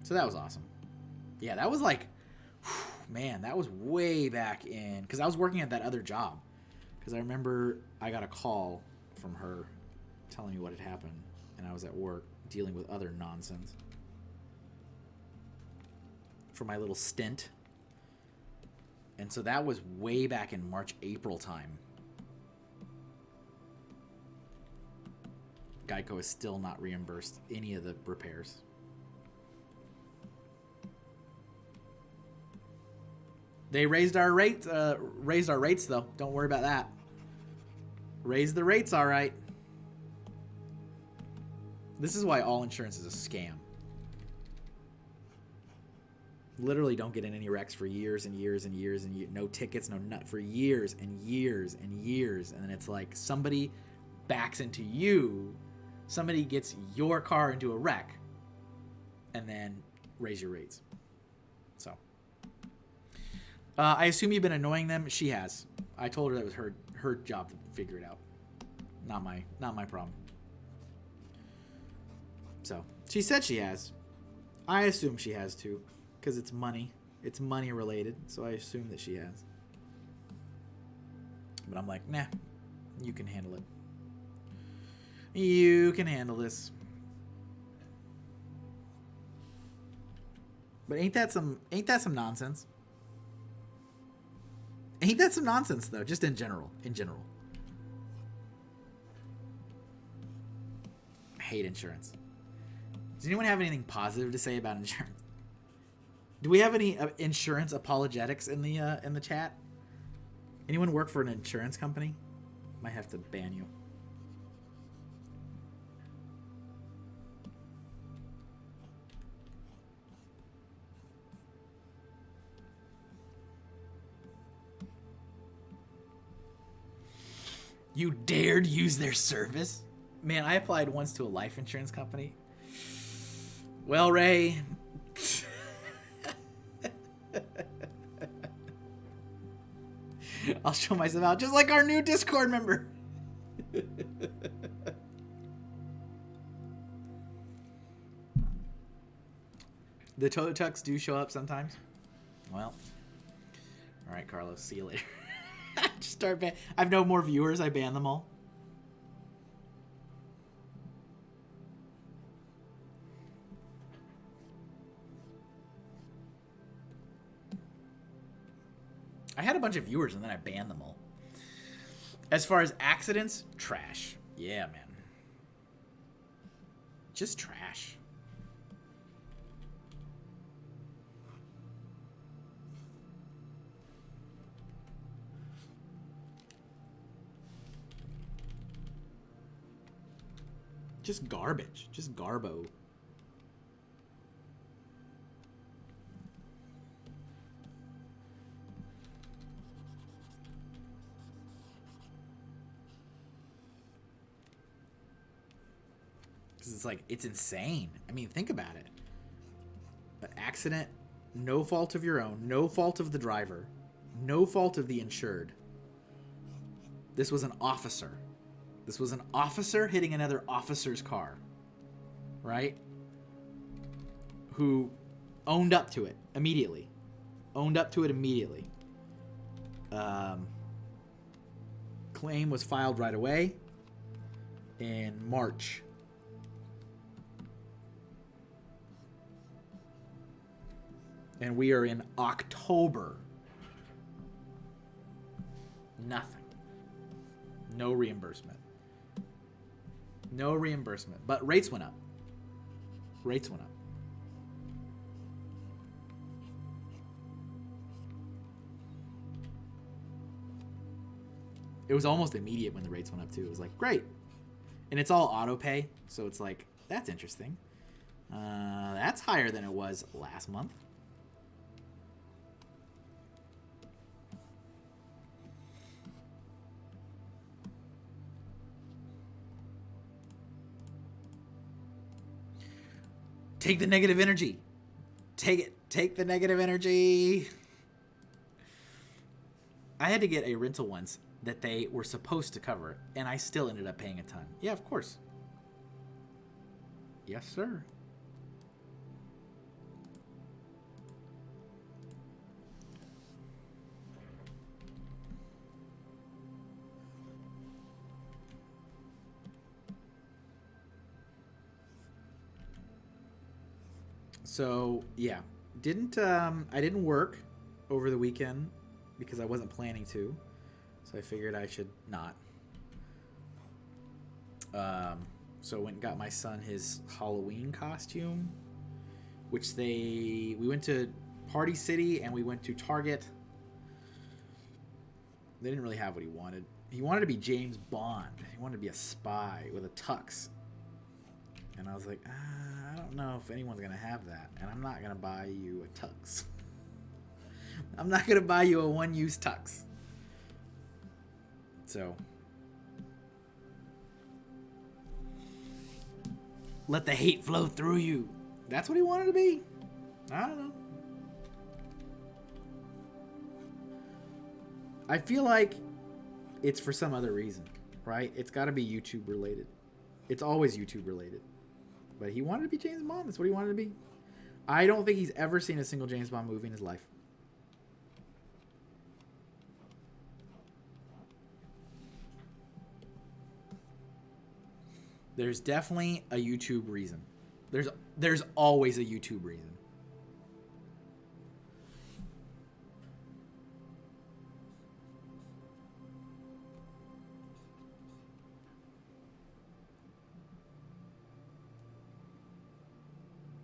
S2: So that was awesome. Yeah, that was like, man, that was way back in, because I was working at that other job. Because I remember I got a call from her telling me what had happened, and I was at work dealing with other nonsense for my little stint. And so that was way back in March, April time. Geico has still not reimbursed any of the repairs. They raised our rates though. Don't worry about that. Raised the rates, all right. This is why all insurance is a scam. Literally don't get in any wrecks for years and years and years and no tickets, no nut for years and years and years. And then it's like somebody backs into you, somebody gets your car into a wreck, and then raise your rates. So I assume you've been annoying them. She has. I told her that was her job to figure it out. Not my problem. So she said she has. I assume she has too, because it's money. It's money related, so I assume that she has. But I'm like, nah, you can handle it. You can handle this. But ain't that some nonsense? Ain't that some nonsense though, just in general. I hate insurance. Does anyone have anything positive to say about insurance? Do we have any insurance apologetics in the chat? Anyone work for an insurance company? Might have to ban you. You dared use their service? Man, I applied once to a life insurance company. Well, Ray. I'll show myself out just like our new Discord member. The tow trucks do show up sometimes. Well, all right, Carlos. See you later. Just start ban. I have no more viewers. I ban them all. I had a bunch of viewers and then I banned them all. As far as accidents, trash. Yeah, man. Just trash. Just garbage. Just garbo. Because it's like, it's insane. I mean, think about it. An accident, no fault of your own, no fault of the driver, no fault of the insured. This was an officer. This was an officer hitting another officer's car, right? Who owned up to it immediately. Owned up to it immediately. Claim was filed right away in March. And we are in October. Nothing. No reimbursement. No reimbursement. But rates went up. Rates went up. It was almost immediate when the rates went up, too. It was like, great. And it's all auto pay. So it's like, that's interesting. That's higher than it was last month. Take the negative energy. Take it. Take the negative energy. I had to get a rental once that they were supposed to cover, and I still ended up paying a ton. Yeah, of course. Yes, sir. So yeah, I didn't work over the weekend because I wasn't planning to, so I figured I should not. So I went and got my son his Halloween costume, which we went to Party City and we went to Target. They didn't really have what he wanted. He wanted to be James Bond. He wanted to be a spy with a tux. And I was like, I don't know if anyone's going to have that. And I'm not going to buy you a tux. I'm not going to buy you a one-use tux. So, let the hate flow through you. That's what he wanted to be. I don't know. I feel like it's for some other reason, right? It's got to be YouTube related. It's always YouTube related. But he wanted to be James Bond. That's what he wanted to be. I don't think he's ever seen a single James Bond movie in his life. There's definitely a YouTube reason. There's always a YouTube reason.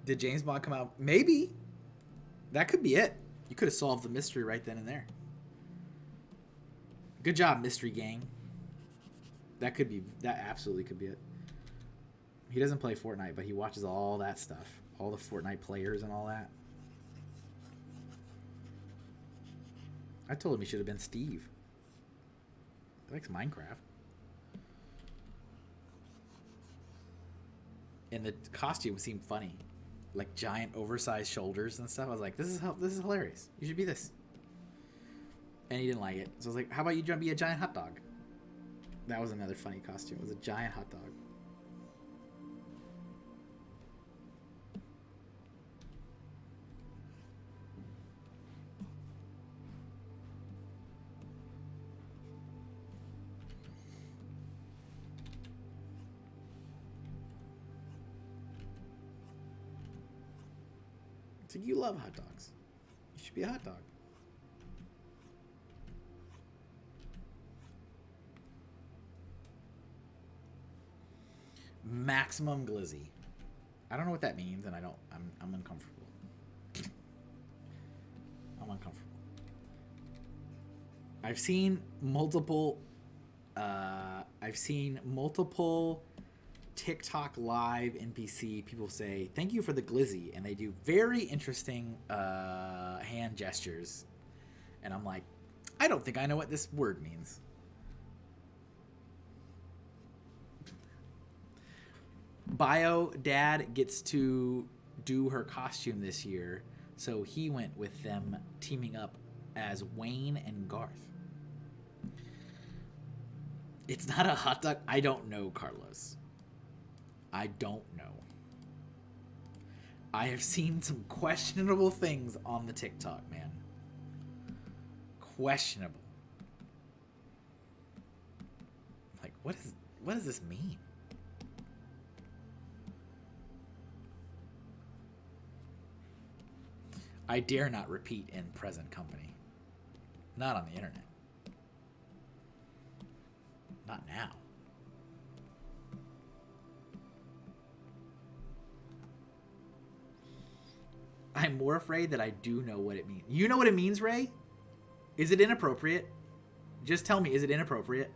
S2: Did James Bond come out? Maybe. That could be it. You could have solved the mystery right then and there. Good job, Mystery Gang. That absolutely could be it. He doesn't play Fortnite, but he watches all that stuff. All the Fortnite players and all that. I told him he should have been Steve. He likes Minecraft. And the costume seemed funny. Like giant oversized shoulders and stuff. I was like, this is hilarious. You should be this. And he didn't like it. So I was like, how about you be a giant hot dog? That was another funny costume. It was a giant hot dog. So you love hot dogs. You should be a hot dog. Maximum glizzy. I don't know what that means, and I'm uncomfortable. I'm uncomfortable. I've seen multiple TikTok live NPC people say thank you for the glizzy, and they do very interesting hand gestures, and I'm like, I don't think I know what this word means. Bio Dad gets to do her costume this year, so he went with them teaming up as Wayne and Garth. It's not a hot dog. I don't know, Carlos. I don't know. I have seen some questionable things on the TikTok, man. Questionable. Like, what does this mean? I dare not repeat in present company. Not on the internet. Not now. I'm more afraid that I do know what it means. You know what it means, Ray? Is it inappropriate? Just tell me, is it inappropriate?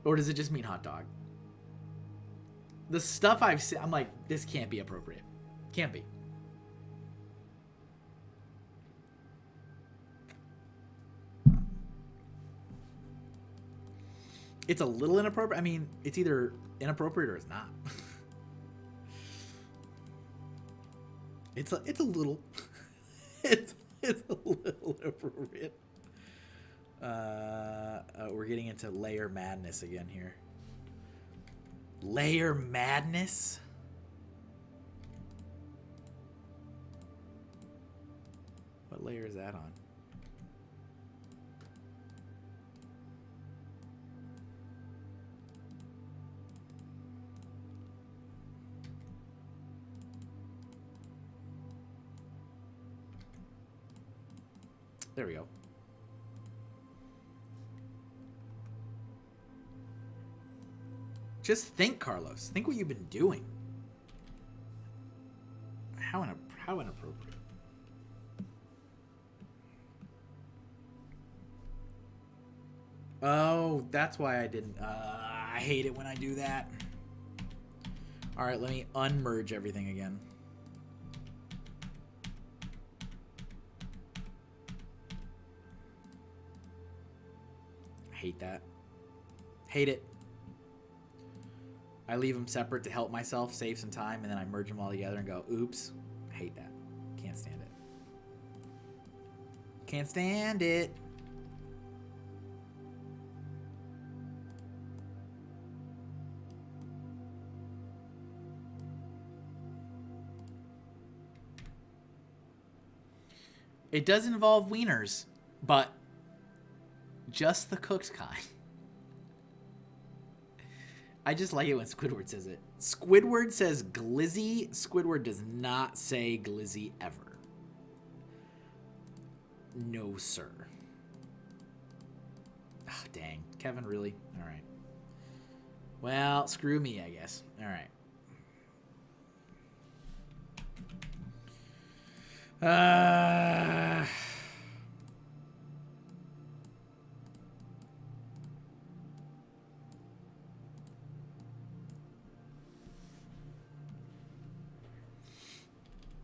S2: Or does it just mean hot dog? The stuff I've seen, I'm like, this can't be appropriate. Can't be. It's a little inappropriate. I mean, it's either inappropriate or it's not. It's a little it's a little inappropriate. We're getting into layer madness again here. Layer madness? What layer is that on? There we go. Just think, Carlos. Think what you've been doing. How inappropriate. Oh, that's why I didn't. I hate it when I do that. All right, let me unmerge everything again. Hate that. Hate it. I leave them separate to help myself, save some time, and then I merge them all together and go, oops. Hate that. Can't stand it. Can't stand it. It does involve wieners, but just the cooked kind. I just like it when Squidward says it. Squidward says glizzy. Squidward does not say glizzy ever. No, sir. Oh, dang. Kevin, really? All right. Well, screw me, I guess. All right.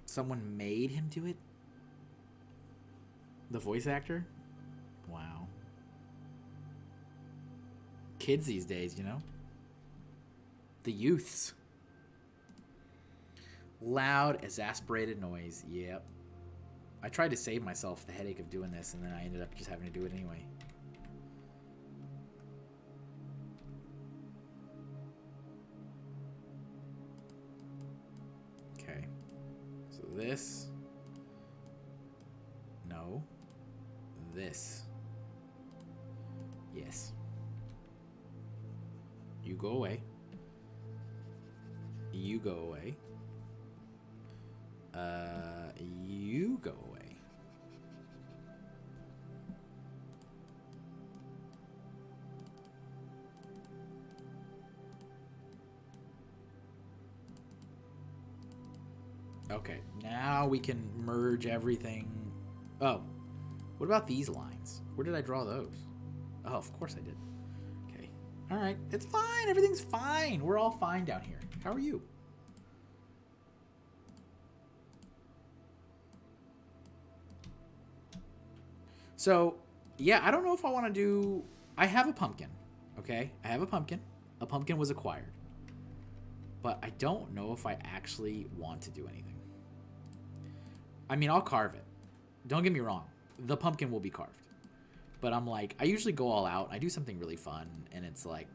S2: Someone made him do it? The voice actor? Wow. Kids these days, you know? The youths. Loud, exasperated noise. Yep. I tried to save myself the headache of doing this, and then I ended up just having to do it anyway. this. No. This. Yes. You go away. You go away. You go away. Okay, now we can merge everything. Oh, what about these lines? Where did I draw those? Oh, of course I did. Okay, all right, it's fine. Everything's fine. We're all fine down here. How are you? So, yeah, I don't know if I want to do... I have a pumpkin, okay? I have a pumpkin. A pumpkin was acquired. But I don't know if I actually want to do anything. I mean, I'll carve it. Don't get me wrong. The pumpkin will be carved. But I'm like, I usually go all out. I do something really fun. And it's like,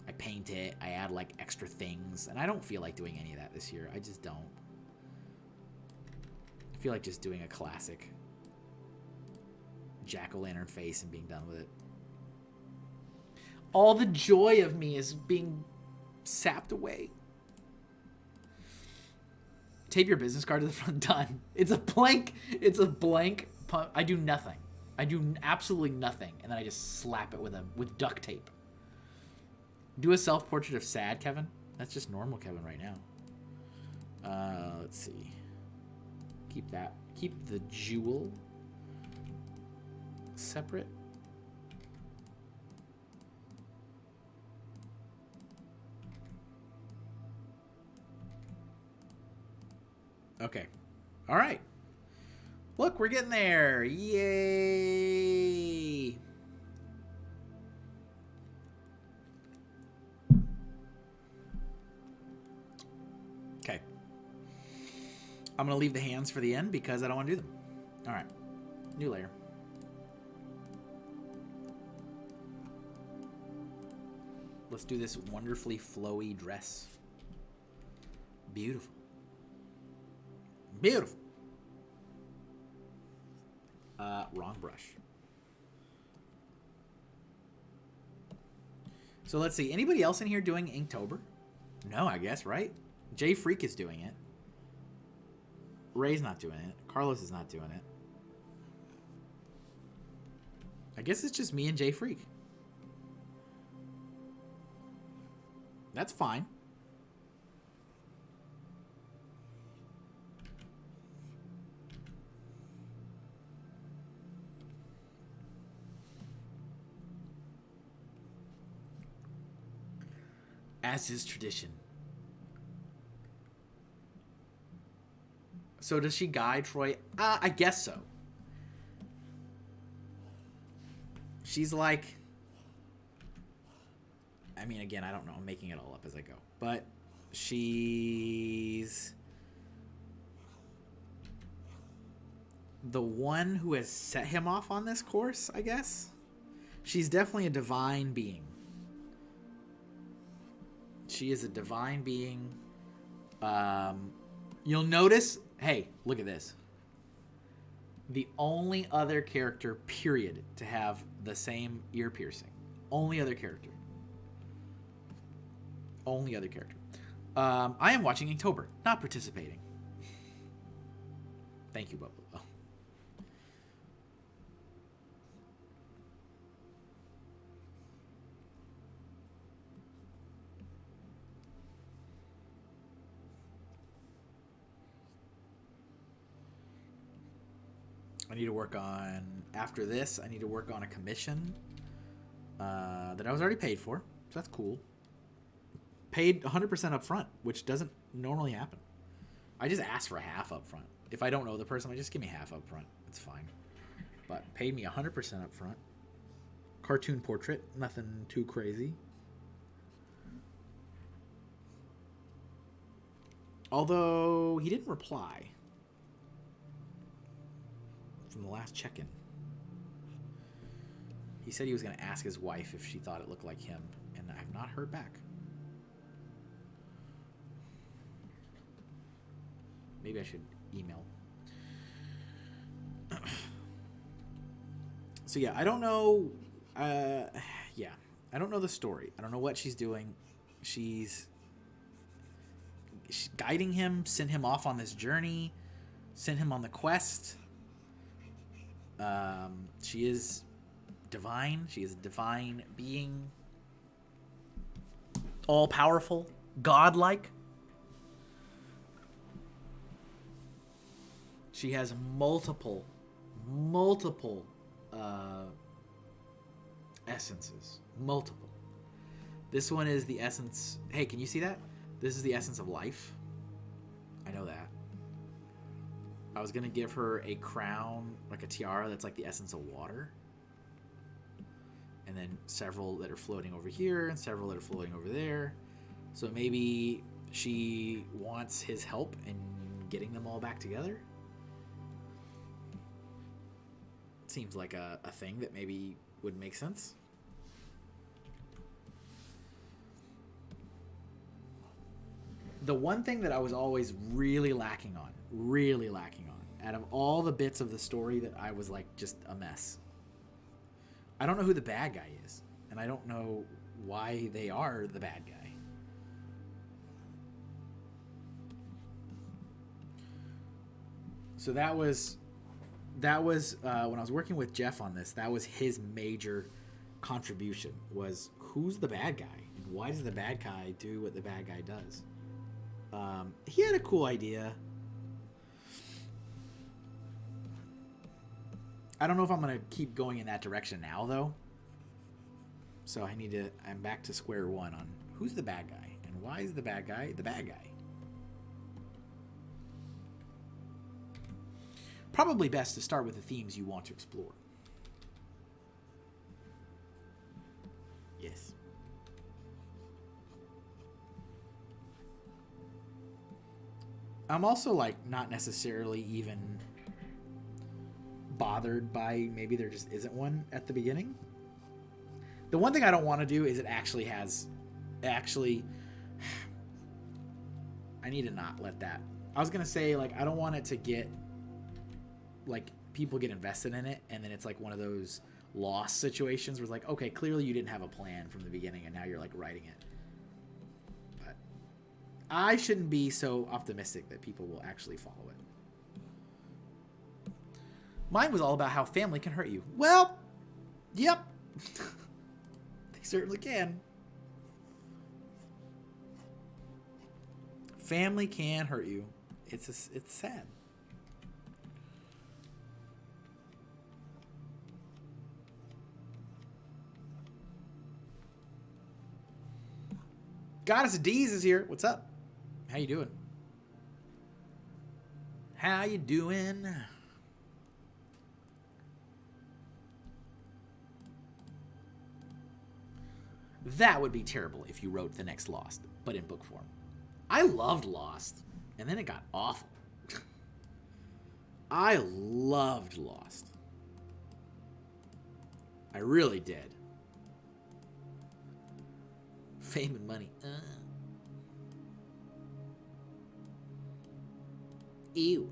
S2: I paint it. I add like extra things. And I don't feel like doing any of that this year. I just don't. I feel like just doing a classic jack-o'-lantern face and being done with it. All the joy of me is being sapped away. Tape your business card to the front. Done. It's a blank. It's a blank. I do nothing. I do absolutely nothing, and then I just slap it with duct tape. Do a self-portrait of sad Kevin. That's just normal Kevin right now. Let's see. Keep that. Keep the jewel separate. Okay. All right. Look, we're getting there. Yay. Okay. I'm going to leave the hands for the end because I don't want to do them. All right. New layer. Let's do this wonderfully flowy dress. Beautiful. Beautiful. Wrong brush. So let's see. Anybody else in here doing Inktober? No, I guess, right? Jay Freak is doing it. Ray's not doing it. Carlos is not doing it. I guess it's just me and Jay Freak. That's fine. As is tradition. So does she guide Troy? I guess so. She's like... I mean, again, I don't know. I'm making it all up as I go. But she's... the one who has set him off on this course, I guess. She's definitely a divine being. She is a divine being. You'll notice... Hey, look at this. The only other character, period, to have the same ear piercing. Only other character. Only other character. I am watching Inktober, not participating. Thank you, Bubba. Oh. I need to work on, after this, I need to work on a commission that I was already paid for. So that's cool. Paid 100% up front, which doesn't normally happen. I just ask for a half up front. If I don't know the person, I just give me half up front. It's fine. But paid me 100% up front. Cartoon portrait, nothing too crazy. Although he didn't reply from the last check-in. He said he was going to ask his wife if she thought it looked like him, and I've not heard back. Maybe I should email. So yeah, I don't know. Yeah, I don't know the story. I don't know what she's doing. She's guiding him, sent him off on this journey, sent him on the quest. She is divine. She is a divine being. All powerful, godlike. She has multiple essences. Multiple. This one is the essence. Hey, can you see that? This is the essence of life. I know that. I was going to give her a crown, like a tiara that's like the essence of water. And then several that are floating over here and several that are floating over there. So maybe she wants his help in getting them all back together. Seems like a thing that maybe would make sense. The one thing that I was always really lacking on, out of all the bits of the story that I was like just a mess. I don't know who the bad guy is, and I don't know why they are the bad guy. So that was when I was working with Jeff on this, that was his major contribution, was who's the bad guy and why does the bad guy do what the bad guy does. He had a cool idea. I don't know if I'm going to keep going in that direction now, though. So I'm back to square one on who's the bad guy and why is the bad guy the bad guy. Probably best to start with the themes you want to explore. Yes. I'm also like not necessarily even bothered by maybe there just isn't one at the beginning. The one thing I don't want to do is it actually has I need to not let that. I was going to say like I don't want it to get like people get invested in it and then it's like one of those lost situations where it's like, okay, clearly you didn't have a plan from the beginning and now you're like writing it. But I shouldn't be so optimistic that people will actually follow it. Mine was all about how family can hurt you. Well, yep. They certainly can. Family can hurt you. It's sad. Goddess D's is here. What's up? How you doing? How you doing? That would be terrible if you wrote the next Lost, but in book form. I loved Lost, and then it got awful. I loved Lost. I really did. Fame and money. Ew.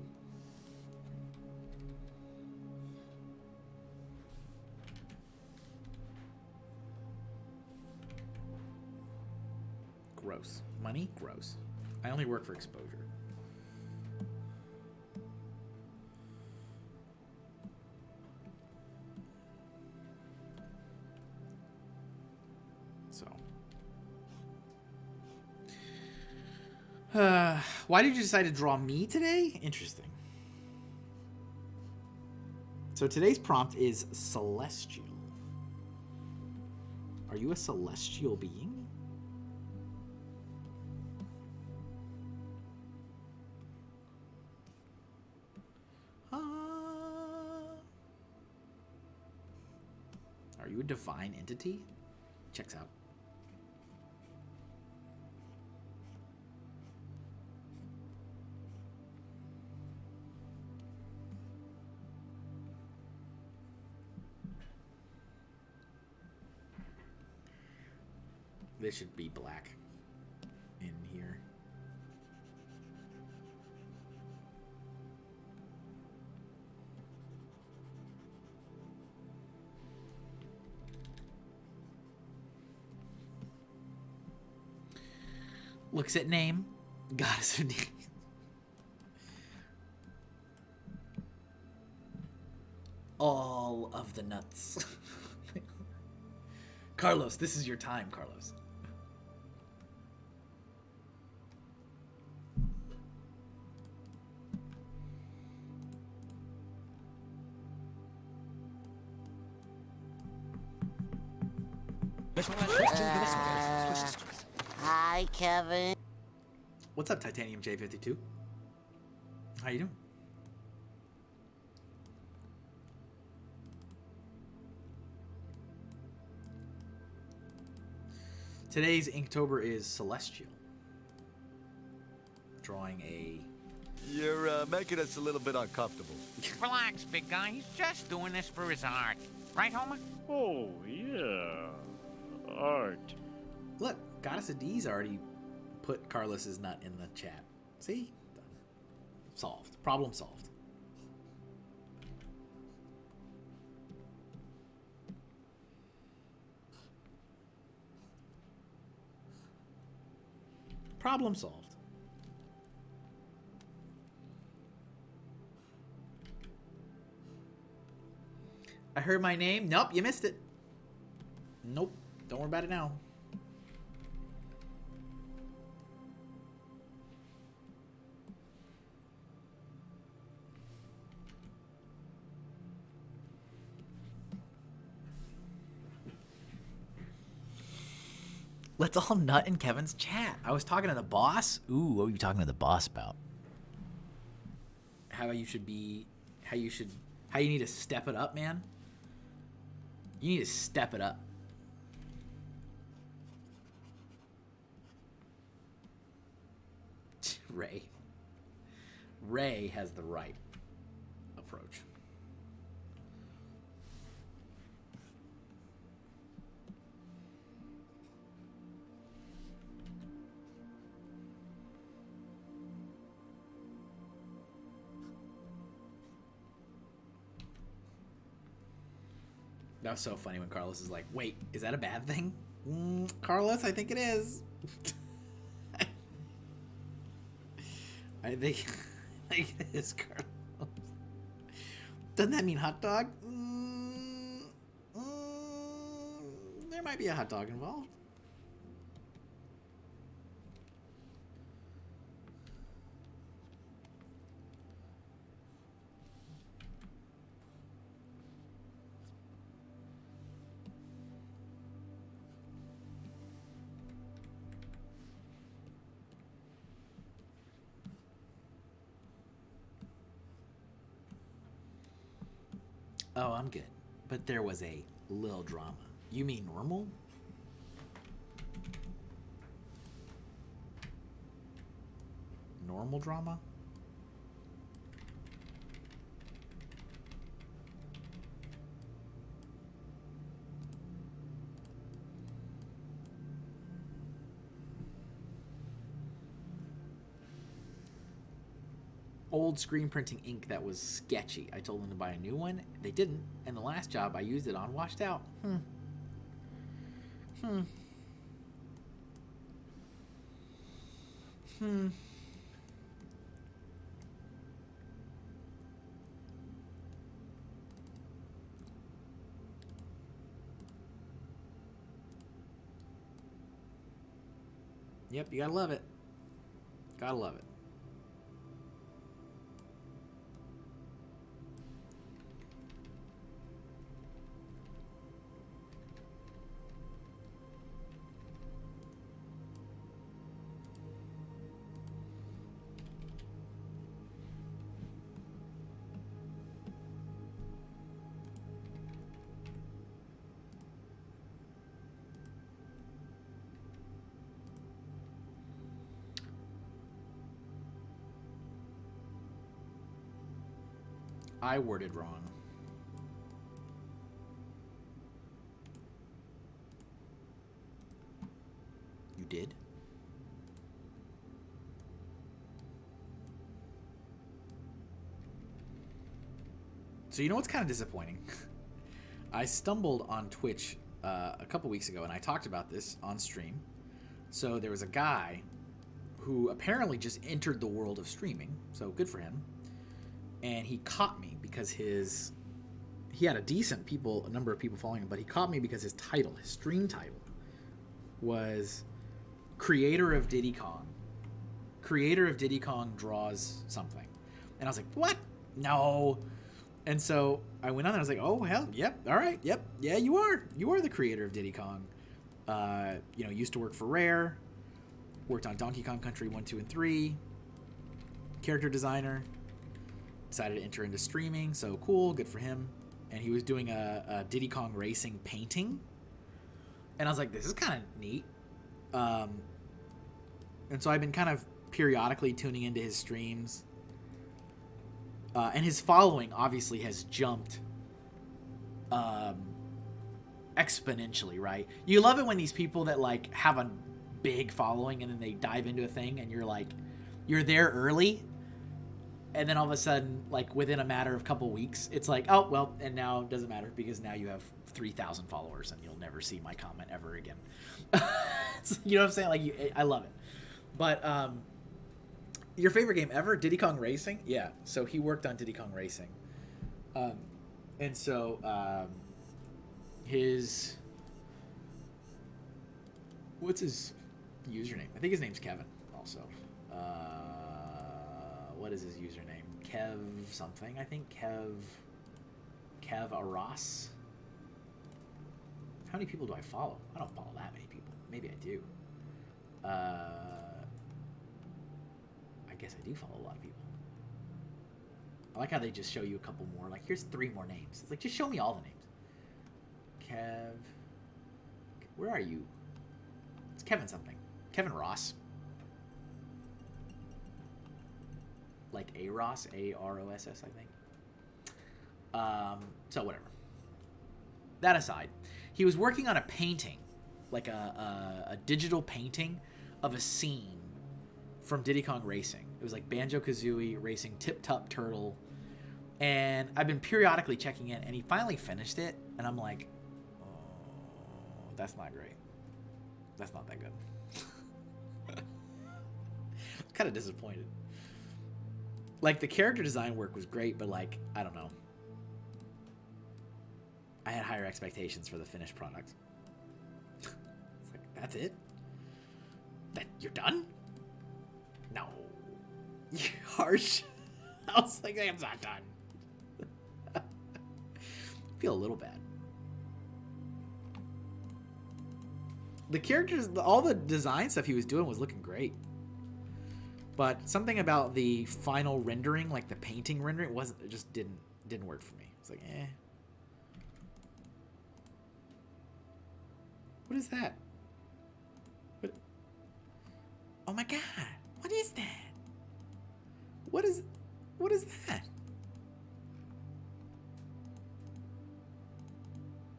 S2: Gross. Money? Gross. I only work for exposure. So. Why did you decide to draw me today? Interesting. So today's prompt is celestial. Are you a celestial being? Are you a divine entity? Checks out. This should be black in here. Looks at name. Goddess of D. All of the nuts. Carlos, this is your time, Carlos.
S1: Hi, Kevin.
S2: What's up, Titanium J52? How you doing? Today's Inktober is Celestial. Drawing a...
S6: You're making us a little bit uncomfortable.
S7: Relax, big guy. He's just doing this for his art. Right, Homer?
S8: Oh, yeah. Art.
S2: Look, Goddess of D's already put Carlos's nut in the chat. See? Done. Solved. Problem solved. Problem solved. I heard my name. Nope, you missed it. Nope. Don't worry about it now. Let's all nut in Kevin's chat. I was talking to the boss. Ooh, what were you talking to the boss about? How you should be, how you need to step it up, man. You need to step it up. Ray has the right approach. That was so funny when Carlos is like, wait, is that a bad thing? Carlos, I think it is. I think it is, Carlos. Doesn't that mean hot dog? There might be a hot dog involved. Oh, I'm good. But there was a little drama. You mean normal? Normal drama? Old screen printing ink that was sketchy. I told them to buy a new one. They didn't, and the last job I used it on washed out. Yep, you gotta love it. Gotta love it. I worded wrong. You did? So you know what's kind of disappointing? I stumbled on Twitch a couple weeks ago and I talked about this on stream. So there was a guy who apparently just entered the world of streaming, so good for him. And he caught me because he had a number of people following him, but he caught me because his stream title was creator of Diddy Kong. Creator of Diddy Kong draws something. And I was like, what? No. And so I went on there. I was like, oh, hell, yep, all right, yep, yeah, you are. You are the creator of Diddy Kong. Used to work for Rare. Worked on Donkey Kong Country 1, 2, and 3. Character designer. Decided to enter into streaming, so cool, good for him. And he was doing a Diddy Kong Racing painting. And I was like, this is kind of neat. And so I've been kind of periodically tuning into his streams. And his following obviously has jumped exponentially, right? You love it when these people that like have a big following and then they dive into a thing and you're like, you're there early. And then all of a sudden, like within a matter of a couple weeks, it's like, oh, well, and now it doesn't matter because now you have 3,000 followers and you'll never see my comment ever again. You know what I'm saying? Like, I love it. But your favorite game ever, Diddy Kong Racing? Yeah. So he worked on Diddy Kong Racing. And so what's his username? I think his name's Kevin also. What is his username? Kev something, I think. Kev Arras. How many people do I follow? I don't follow that many people. Maybe I do. I guess I do follow a lot of people. I like how they just show you a couple more. Like, here's 3 more names. It's like, just show me all the names. Kev. Where are you? It's Kevin something. Kevin Ross. Like A-Ross, A-R-O-S-S, I think. So whatever. That aside, he was working on a painting, like a digital painting of a scene from Diddy Kong Racing. It was like Banjo-Kazooie racing Tip Top Turtle. And I've been periodically checking in, and he finally finished it, and I'm like, oh, that's not great. That's not that good. I'm kind of disappointed. Like, the character design work was great, but, like, I don't know. I had higher expectations for the finished product. It's like, that's it? You're done? No. You're harsh. I was like, I'm not done. I feel a little bad. The characters, all the design stuff he was doing was looking great. But something about the final rendering, like the painting rendering, it just didn't work for me. It's like, eh. What is that? What? Oh my god! What is that? What is that?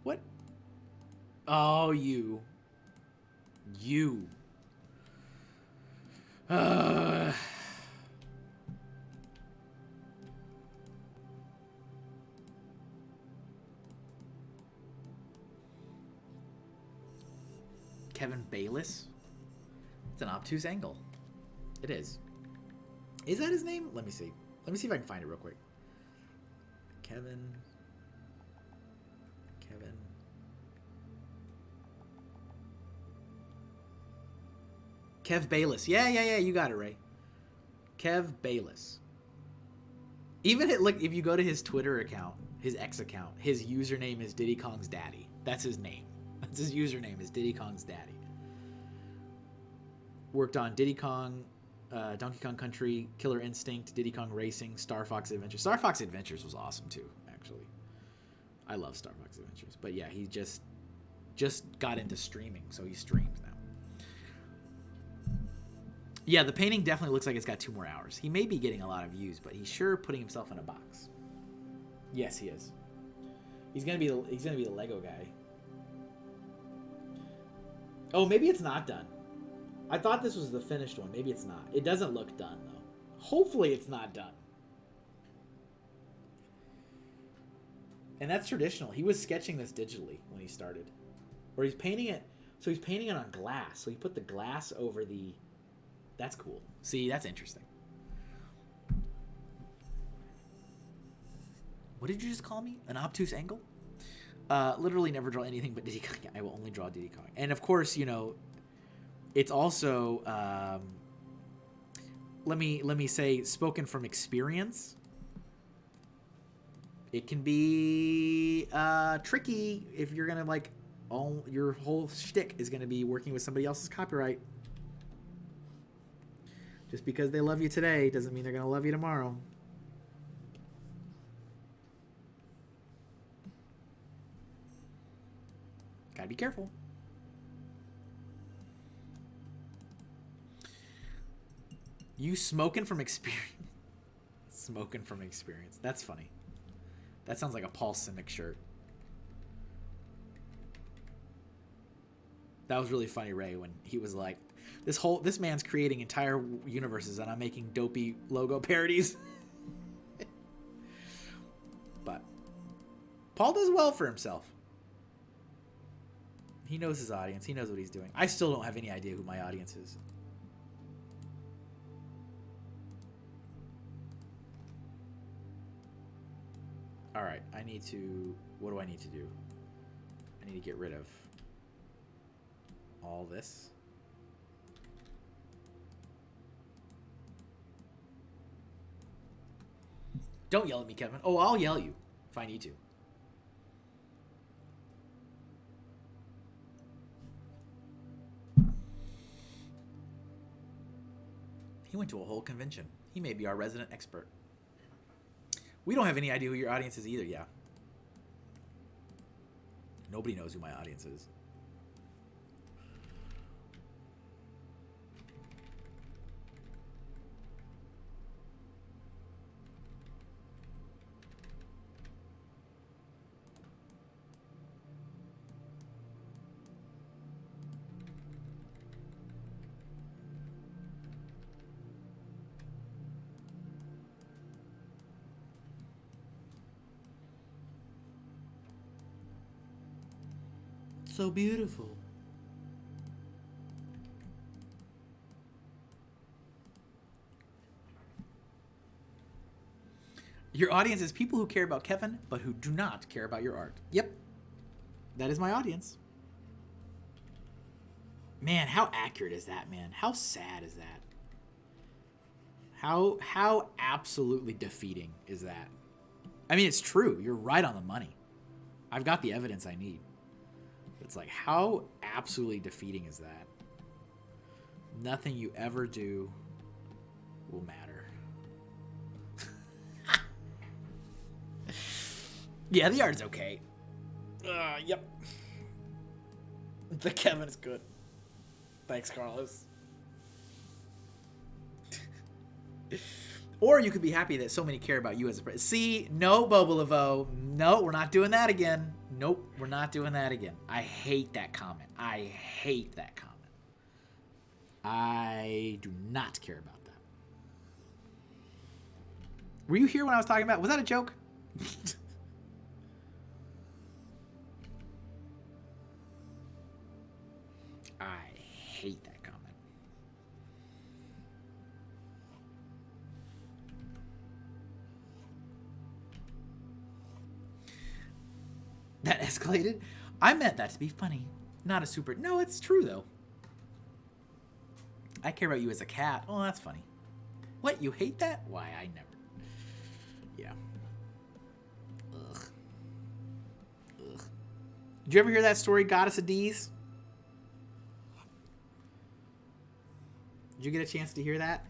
S2: What? Oh, you. Kevin Bayless? It's an obtuse angle. It is. Is that his name? Let me see. Let me see if I can find it real quick. Kevin. Kev Bayless. Yeah, you got it, Ray. Kev Bayless. Even if you go to his Twitter account, his X account, his username is Diddy Kong's daddy. That's his name. That's his username is Diddy Kong's daddy. Worked on Diddy Kong, Donkey Kong Country, Killer Instinct, Diddy Kong Racing, Star Fox Adventures. Star Fox Adventures was awesome too, actually. I love Star Fox Adventures. But yeah, he just got into streaming, so he streams now. Yeah, the painting definitely looks like it's got 2 more hours. He may be getting a lot of views, but he's sure putting himself in a box. Yes, he is. He's gonna be the Lego guy. Oh, maybe it's not done. I thought this was the finished one. Maybe it's not. It doesn't look done though. Hopefully it's not done. And that's traditional. He was sketching this digitally when he started. Or he's painting it. So he's painting it on glass. So he put the glass over the That's cool. See, that's interesting. What did you just call me? An obtuse angle? Literally never draw anything but Diddy Kong. Yeah, I will only draw Diddy Kong. And of course, you know, it's also let me say, spoken from experience. It can be tricky if you're gonna like all your whole shtick is gonna be working with somebody else's copyright. Just because they love you today doesn't mean they're gonna love you tomorrow. Gotta be careful. You smoking from experience. Smoking from experience. That's funny. That sounds like a Paul Simic shirt. That was really funny, Ray, when he was like, this man's creating entire universes and I'm making dopey logo parodies. But Paul does well for himself. He knows his audience. He knows what he's doing. I still don't have any idea who my audience is. All right, I need to, what do I need to do? I need to get rid of all this. Don't yell at me, Kevin. Oh, I'll yell at you if I need to. He went to a whole convention. He may be our resident expert. We don't have any idea who your audience is either, yeah. Nobody knows who my audience is. So beautiful. Your audience is people who care about Kevin, but who do not care about your art. Yep. That is my audience. Man, how accurate is that, man? How sad is that? How absolutely defeating is that? I mean, it's true. You're right on the money. I've got the evidence I need. It's like, how absolutely defeating is that? Nothing you ever do will matter. Yeah, the art's okay. Yep. The Kevin is good. Thanks, Carlos. Or you could be happy that so many care about you as a person. See, no, Bobo Laveau. No, we're not doing that again. Nope, we're not doing that again. I hate that comment. I hate that comment. I do not care about that. Were you here when I was talking about? Was that a joke? I hate that comment. That escalated? I meant that to be funny. Not a super... No, it's true, though. I care about you as a cat. Oh, that's funny. What? You hate that? Why, I never... Yeah. Ugh. Ugh. Did you ever hear that story, Goddess of D's? Did you get a chance to hear that?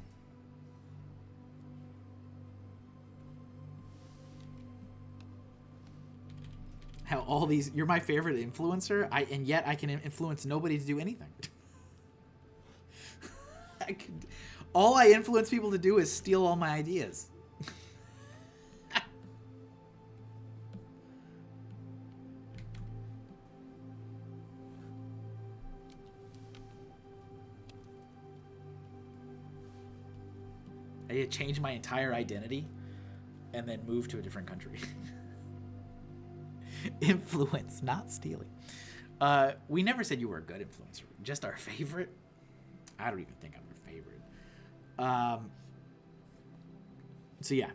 S2: How all these... You're my favorite influencer, and yet I can influence nobody to do anything. All I influence people to do is steal all my ideas. I need to change my entire identity and then move to a different country. Influence, not stealing. We never said you were a good influencer. Just our favorite. I don't even think I'm your favorite. So yeah,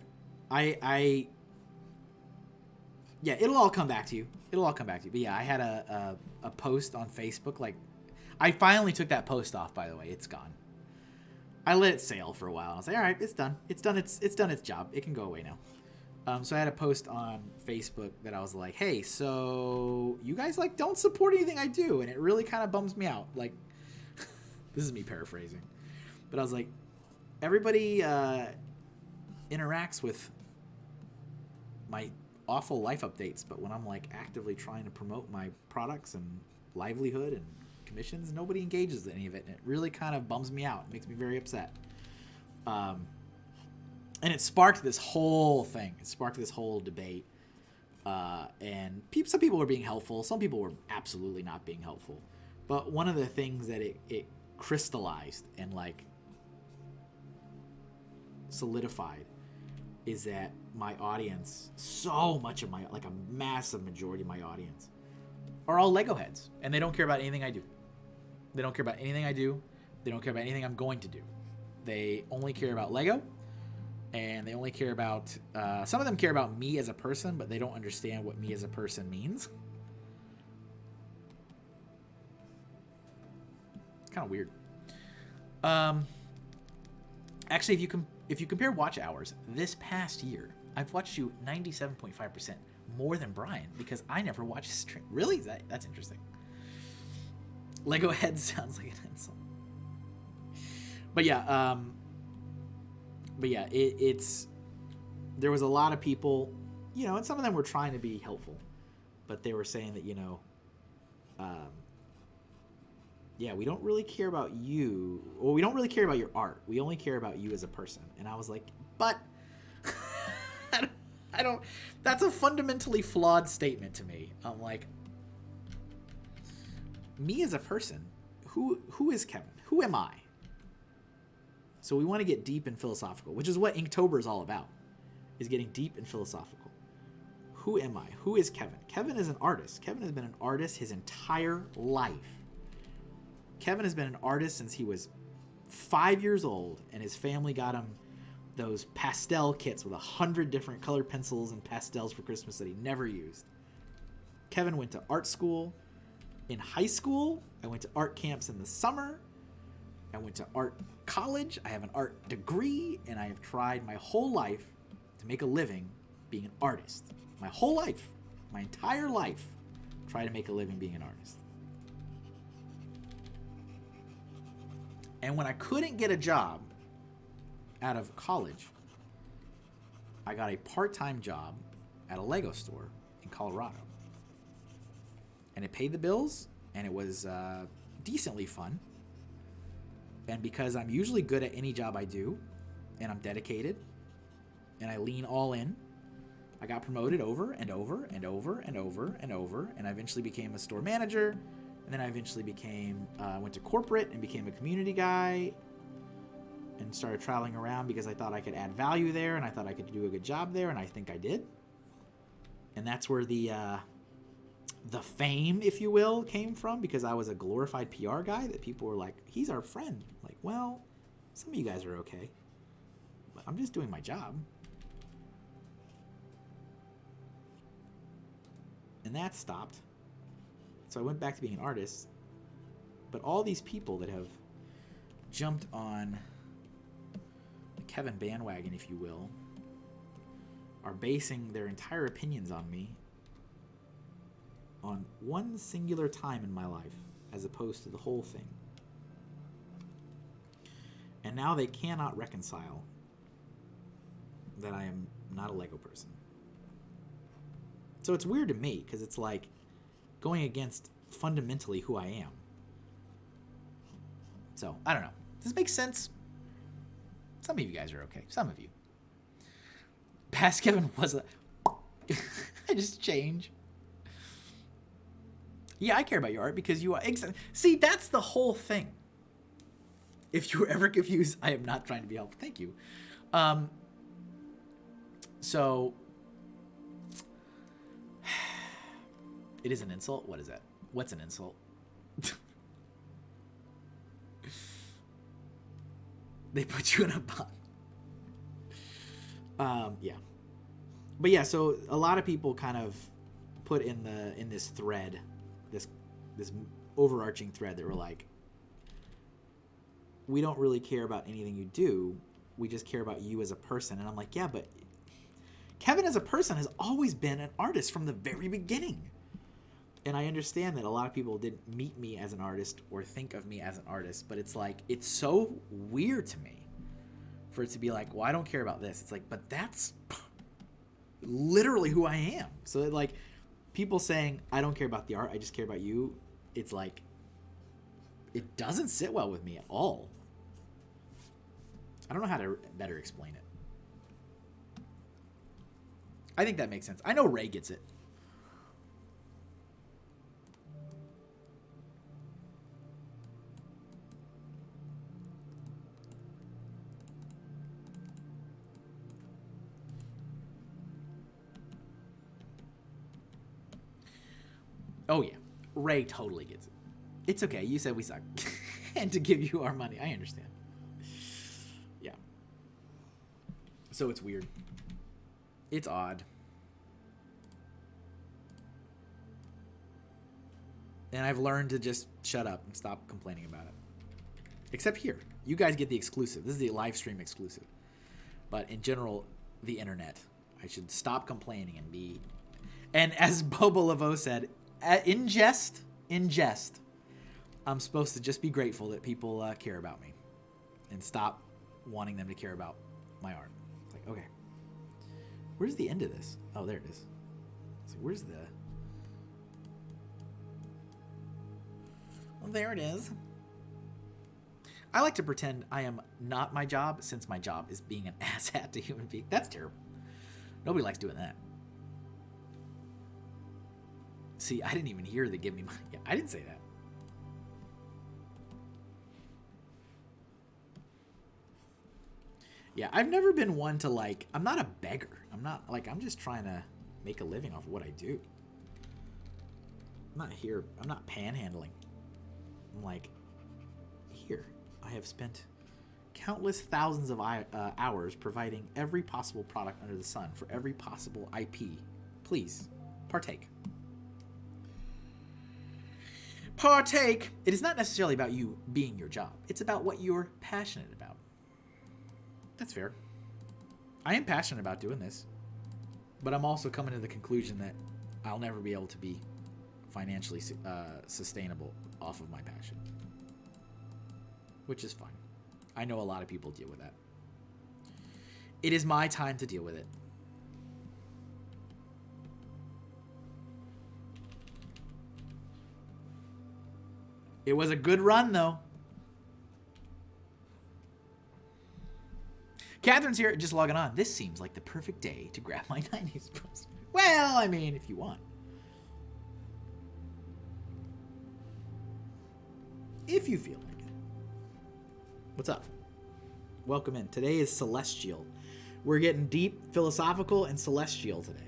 S2: yeah, it'll all come back to you. It'll all come back to you. But yeah, I had a post on Facebook. Like, I finally took that post off, by the way. It's gone. I let it sail for a while. I was like, all right, it's done. It's done its job. It can go away now. So I had a post on Facebook that I was like, hey, so you guys like don't support anything I do, and it really kind of bums me out. Like, this is me paraphrasing, but I was like, everybody interacts with my awful life updates, but when I'm like actively trying to promote my products and livelihood and commissions, nobody engages in any of it, and it really kind of bums me out. It makes me very upset. And it sparked this whole thing. It sparked this whole debate. And some people were being helpful. Some people were absolutely not being helpful. But one of the things that it crystallized and like solidified is that my audience, so much of my, like a massive majority of my audience, are all Lego heads. And they don't care about anything I do. They don't care about anything I do. They don't care about anything I'm going to do. They only care about Lego. And they only care about, some of them care about me as a person, but they don't understand what me as a person means. It's kind of weird. Actually, if you compare watch hours this past year, I've watched you 97.5% more than Brian because I never watched stream. Really? That's interesting. Lego head sounds like an insult. But yeah, it's there was a lot of people, you know, and some of them were trying to be helpful, but they were saying that, you know, yeah, we don't really care about you, or we don't really care about your art. We only care about you as a person. And I was like, but I don't, that's a fundamentally flawed statement to me. I'm like, me as a person, who is Kevin? Who am I? So we want to get deep and philosophical, which is what Inktober is all about, is getting deep and philosophical. Who am I? Who is Kevin? Kevin is an artist. Kevin has been an artist his entire life. Kevin has been an artist since he was 5 years old, and his family got him those pastel kits with 100 different colored pencils and pastels for Christmas that he never used. Kevin went to art school in high school. I went to art camps in the summer. I went to art college. I have an art degree, and I have tried my whole life to make a living being an artist. My whole life, my entire life, try to make a living being an artist. And when I couldn't get a job out of college, I got a part-time job at a Lego store in Colorado. And it paid the bills, and it was decently fun. And because I'm usually good at any job I do, and I'm dedicated, and I lean all in, I got promoted over and over and over and over and over, and I eventually became a store manager, and then I eventually went to corporate and became a community guy, and started traveling around because I thought I could add value there, and I thought I could do a good job there, and I think I did. And that's where the fame, if you will, came from, because I was a glorified PR guy that people were like, he's our friend. Like, well, some of you guys are okay, but I'm just doing my job. And that stopped. So I went back to being an artist. But all these people that have jumped on the Kevin bandwagon, if you will, are basing their entire opinions on me on one singular time in my life, as opposed to the whole thing. And now they cannot reconcile that I am not a Lego person. So it's weird to me, because it's like going against fundamentally who I am. So, I don't know. Does this make sense? Some of you guys are okay. Some of you. Past Kevin was a... I just change. Yeah, I care about your art because you are... See, that's the whole thing. If you were ever confused, I am not trying to be helpful. Thank you. So... It is an insult? What is that? What's an insult? They put you in a bun. Yeah. But yeah, so a lot of people kind of put in this thread, this overarching thread that were like, we don't really care about anything you do. We just care about you as a person. And I'm like, yeah, but Kevin as a person has always been an artist from the very beginning. And I understand that a lot of people didn't meet me as an artist or think of me as an artist, but it's like, it's so weird to me for it to be like, well, I don't care about this. It's like, but that's literally who I am. So like, people saying, I don't care about the art, I just care about you, it's like, it doesn't sit well with me at all. I don't know how to better explain it. I think that makes sense. I know Ray gets it. Oh yeah, Ray totally gets it. It's okay, you said we suck. And to give you our money, I understand. Yeah. So it's weird. It's odd. And I've learned to just shut up and stop complaining about it. Except here. You guys get the exclusive. This is the live stream exclusive. But in general, the internet. I should stop complaining and be... And as Bobo Laveau said, in jest, I'm supposed to just be grateful that people care about me. And stop wanting them to care about my art. It's like, okay. Where's the end of this? Oh, there it is. So where's the... Well, there it is. I like to pretend I am not my job, since my job is being an asshat to human beings. That's terrible. Nobody likes doing that. See, I didn't even hear the give me money. Yeah, I didn't say that. Yeah, I've never been one to like, I'm not a beggar. I'm not like, I'm just trying to make a living off of what I do. I'm not here. I'm not panhandling. I'm like, here, I have spent countless thousands of hours providing every possible product under the sun for every possible IP. Please, partake. Partake! It is not necessarily about you being your job. It's about what you're passionate about. That's fair. I am passionate about doing this. But I'm also coming to the conclusion that I'll never be able to be financially sustainable off of my passion. Which is fine. I know a lot of people deal with that. It is my time to deal with it. It was a good run, though. Catherine's here, just logging on. This seems like the perfect day to grab my 90s post. Well, I mean, if you want. If you feel like it. What's up? Welcome in. Today is Celestial. We're getting deep, philosophical, and celestial today.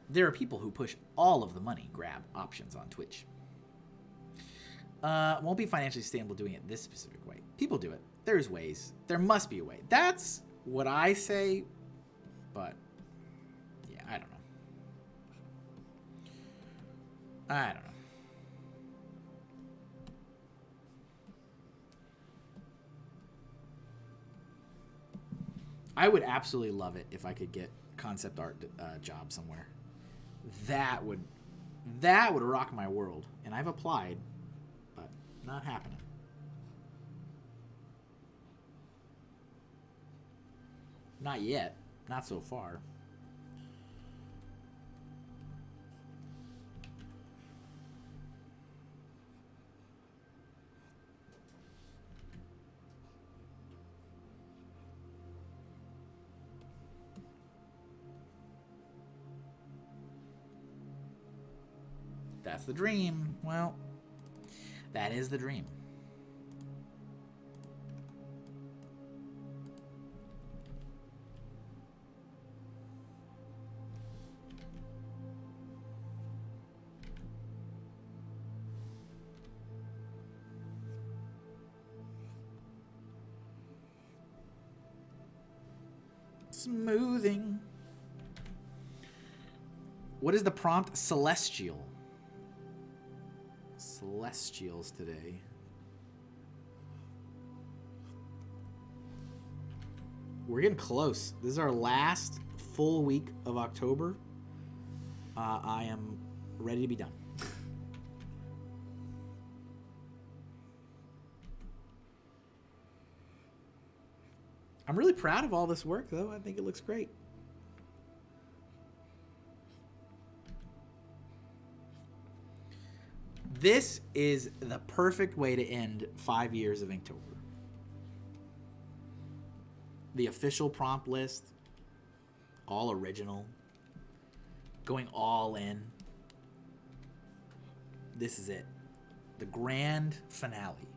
S2: There are people who push all of the money grab options on Twitch. Won't be financially sustainable doing it this specific way. People do it. There's ways. There must be a way. That's what I say, but yeah, I don't know. I don't know. I would absolutely love it if I could get concept art job somewhere. That would rock my world. And I've applied, but not happening. Not yet. Not so far. That's the dream. Well, that is the dream. Smoothing. What is the prompt? Celestial. Celestials today. We're getting close. This is our last full week of October. I am ready to be done. I'm really proud of all this work, though. I think it looks great. This is the perfect way to end 5 years of Inktober. The official prompt list, all original, going all in. This is it. The grand finale.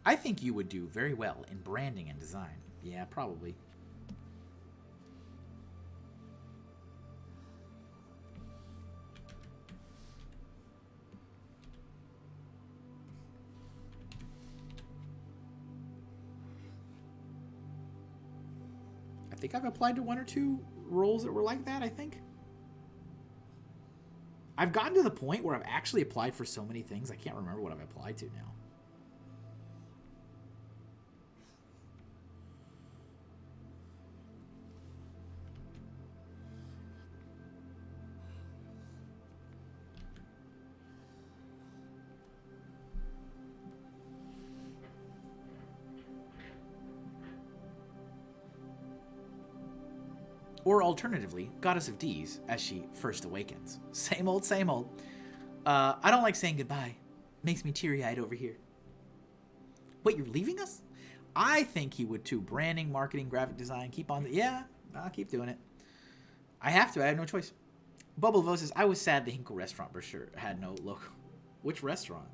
S2: I think you would do very well in branding and design. Yeah, probably. I think I've applied to 1 or 2 roles that were like that, I think. I've gotten to the point where I've actually applied for so many things, I can't remember what I've applied to now. Or alternatively, Goddess of D's as she first awakens. Same old, same old. I don't like saying goodbye. Makes me teary-eyed over here. Wait, you're leaving us? I think he would too. Branding, marketing, graphic design, keep on. Yeah, I'll keep doing it. I have to. I have no choice. Bubble Vo says, I was sad the Hinkle restaurant brochure had no logo. Which restaurant?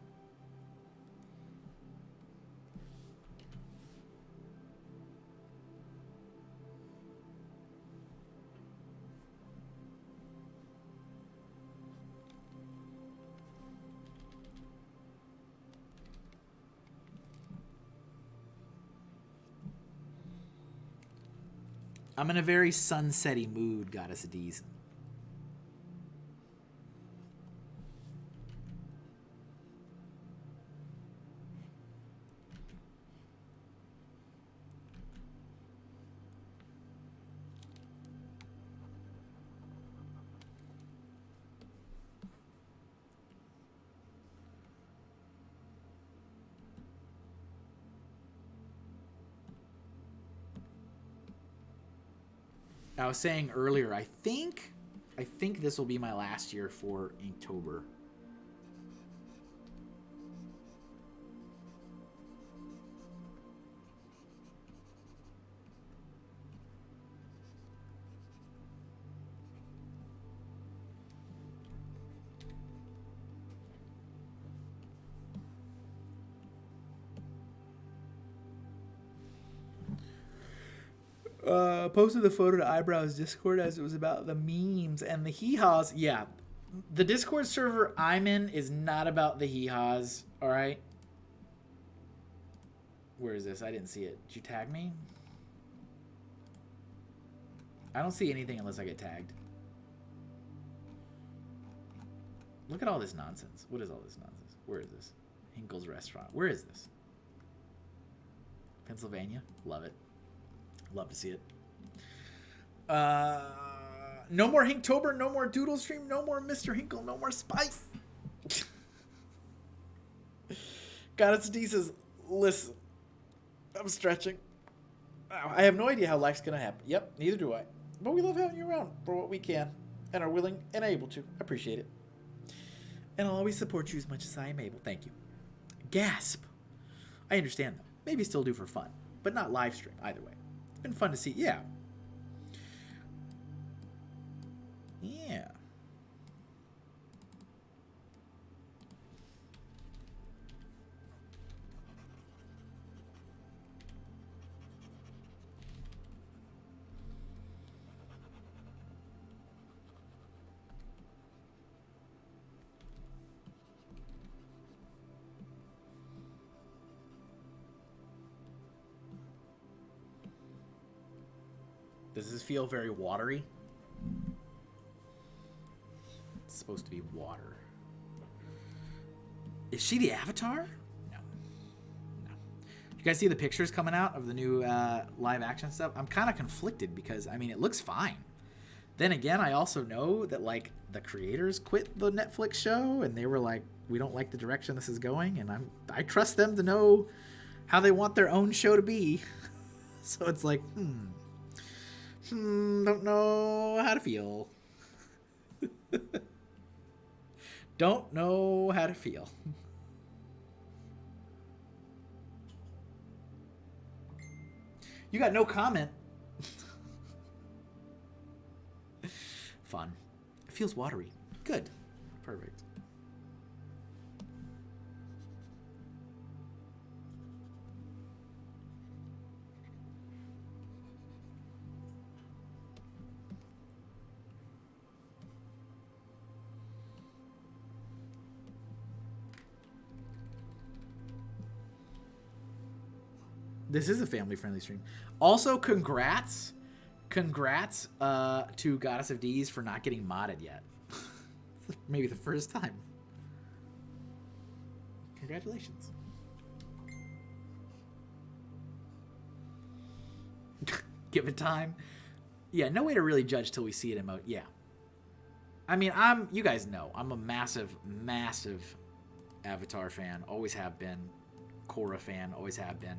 S2: I'm in a very sunsetty mood, Goddess of D's. I was saying earlier, I think this will be my last year for Inktober. Posted the photo to Eyebrows Discord as it was about the memes and the hee-haws. Yeah, the Discord server I'm in is not about the hee-haws, all right? Where is this? I didn't see it. Did you tag me? I don't see anything unless I get tagged. Look at all this nonsense. What is all this nonsense? Where is this? Hinkle's restaurant. Where is this? Pennsylvania. Love it. Love to see it. No more Inktober, no more Doodle Stream, no more Mr. Hinkle, no more Spice. Goddess D says, listen, I'm stretching. I have no idea how life's gonna happen. Yep, neither do I. But we love having you around for what we can and are willing and able to. Appreciate it. And I'll always support you as much as I am able. Thank you. Gasp. I understand though. Maybe still do for fun, but not live stream either way. It's been fun to see. Yeah. Yeah. Does this feel very watery? It's supposed to be water. Is she the Avatar? No. No. You guys see the pictures coming out of the new live action stuff? I'm kind of conflicted because, I mean, it looks fine. Then again, I also know that, like, the creators quit the Netflix show and they were like, we don't like the direction this is going, and I trust them to know how they want their own show to be. So it's like, don't know how to feel. Don't know how to feel. You got no comment. Fun. It feels watery. Good. Perfect. This is a family-friendly stream. Also, congrats to Goddess of D's for not getting modded yet. Maybe the first time. Congratulations. Give it time. Yeah, no way to really judge till we see it emote. Yeah. I mean, you guys know, I'm a massive, massive Avatar fan. Always have been. Korra fan. Always have been.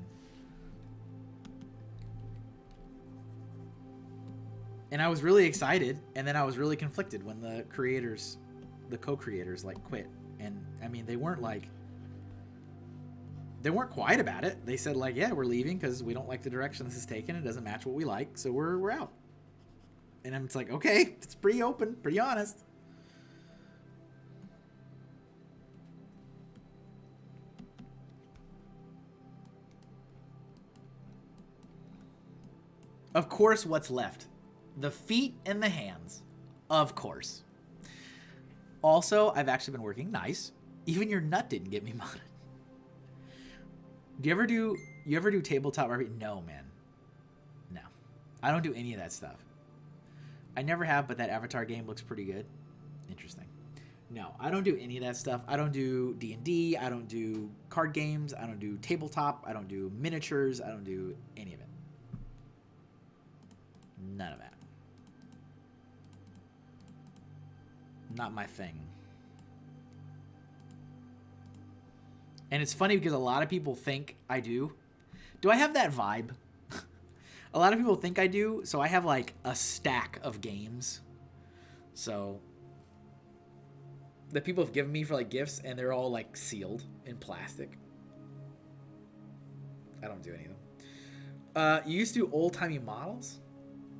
S2: And I was really excited, and then I was really conflicted when the co-creators, like, quit. And, I mean, they weren't quiet about it. They said, like, yeah, we're leaving because we don't like the direction this is taken. It doesn't match what we like, so we're out. And it's like, okay, it's pretty open, pretty honest. Of course, what's left? The feet and the hands. Of course. Also, I've actually been working nice. Even your nut didn't get me modded. You ever do tabletop RPG? No, man. No. I don't do any of that stuff. I never have, but that Avatar game looks pretty good. Interesting. No, I don't do any of that stuff. I don't do D&D. I don't do card games. I don't do tabletop. I don't do miniatures. I don't do any of it. None of that. Not my thing. And it's funny because a lot of people think I do. Do I have that vibe? A lot of people think I do, so I have like a stack of games. So that people have given me for like gifts, and they're all like sealed in plastic. I don't do any of them. You used to do old-timey models?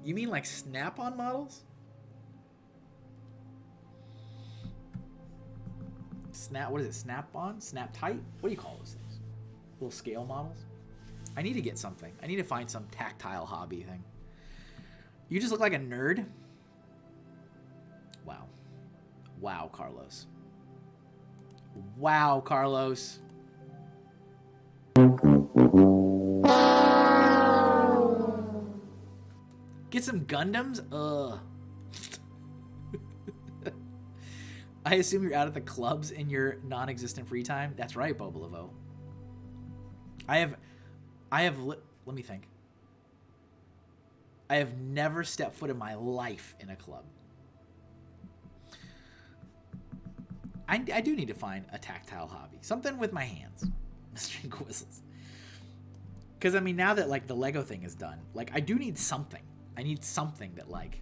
S2: You mean like Snap-on models? What is it? Snap-on? Snap-tight? What do you call those things? Little scale models? I need to get something. I need to find some tactile hobby thing. You just look like a nerd. Wow. Wow, Carlos. Wow, Carlos. Get some Gundams? Ugh. I assume you're out at the clubs in your non-existent free time. That's right, Bobolovo. Let me think. I have never stepped foot in my life in a club. I do need to find a tactile hobby. Something with my hands. String whistles. Because, I mean, now that, like, the Lego thing is done, like, I do need something. I need something that, like,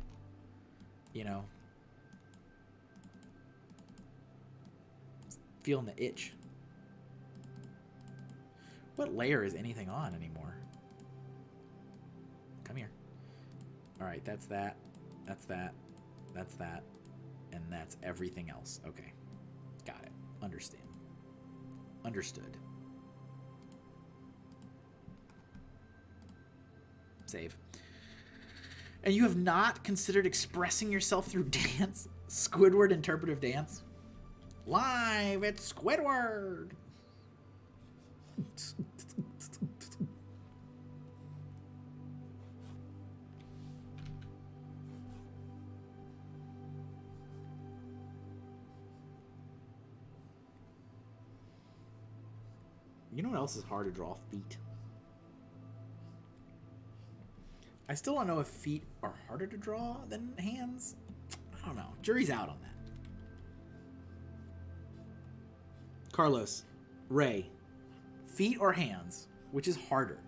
S2: you know, feeling the itch. What layer is anything on anymore? Come here. All right, that's that. That's that. That's that. And that's everything else. Okay. Got it. Understand. Understood. Save. And you have not considered expressing yourself through dance? Squidward interpretive dance? Live at Squidward! You know what else is hard to draw? Feet. I still don't know if feet are harder to draw than hands. I don't know. Jury's out on that. Carlos, Ray, feet or hands? Which is harder?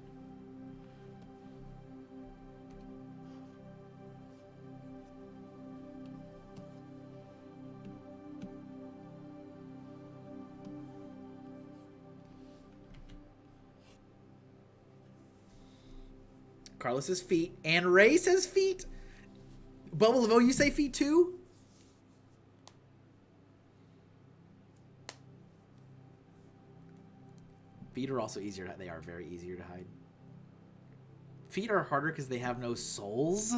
S2: Carlos says feet, and Ray says feet. Bubble of O, you say feet too? Feet are also easier. They are very easier to hide. Feet are harder because they have no soles.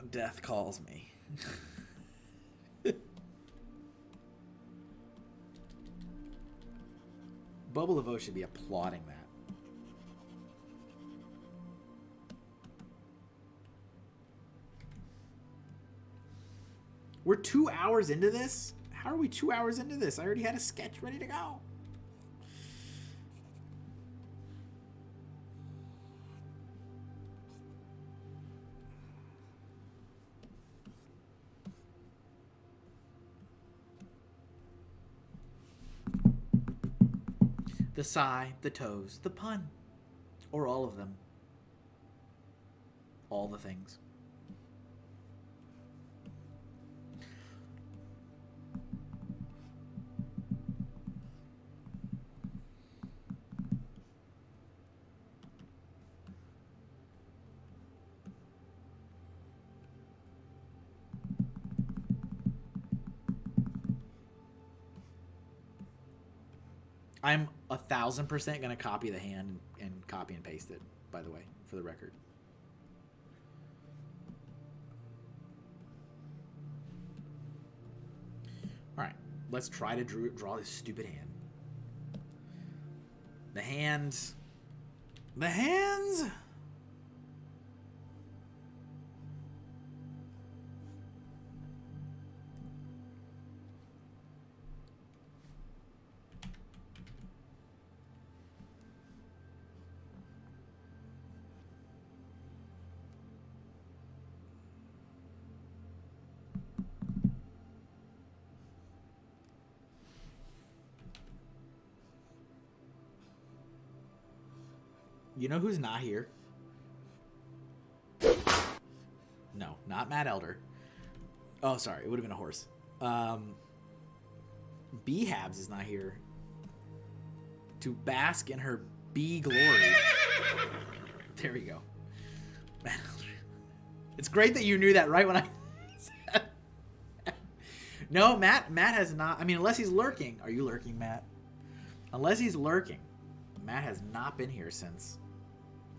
S2: Death calls me. Bubble of O should be applauding that. We're 2 hours into this? How are we 2 hours into this? I already had a sketch ready to go. The sigh, the toes, the pun. Or all of them. All the things. I'm 1,000% gonna copy the hand and copy and paste it, by the way, for the record. Alright, let's try to draw this stupid hand. The hands. The hands! You know who's not here? No, not Matt Elder. Oh, sorry. It would have been a horse. B-Habs is not here to bask in her bee glory. There we go. Matt Elder. It's great that you knew that right when I said. No, Matt has not. I mean, unless he's lurking. Are you lurking, Matt? Unless he's lurking. Matt has not been here since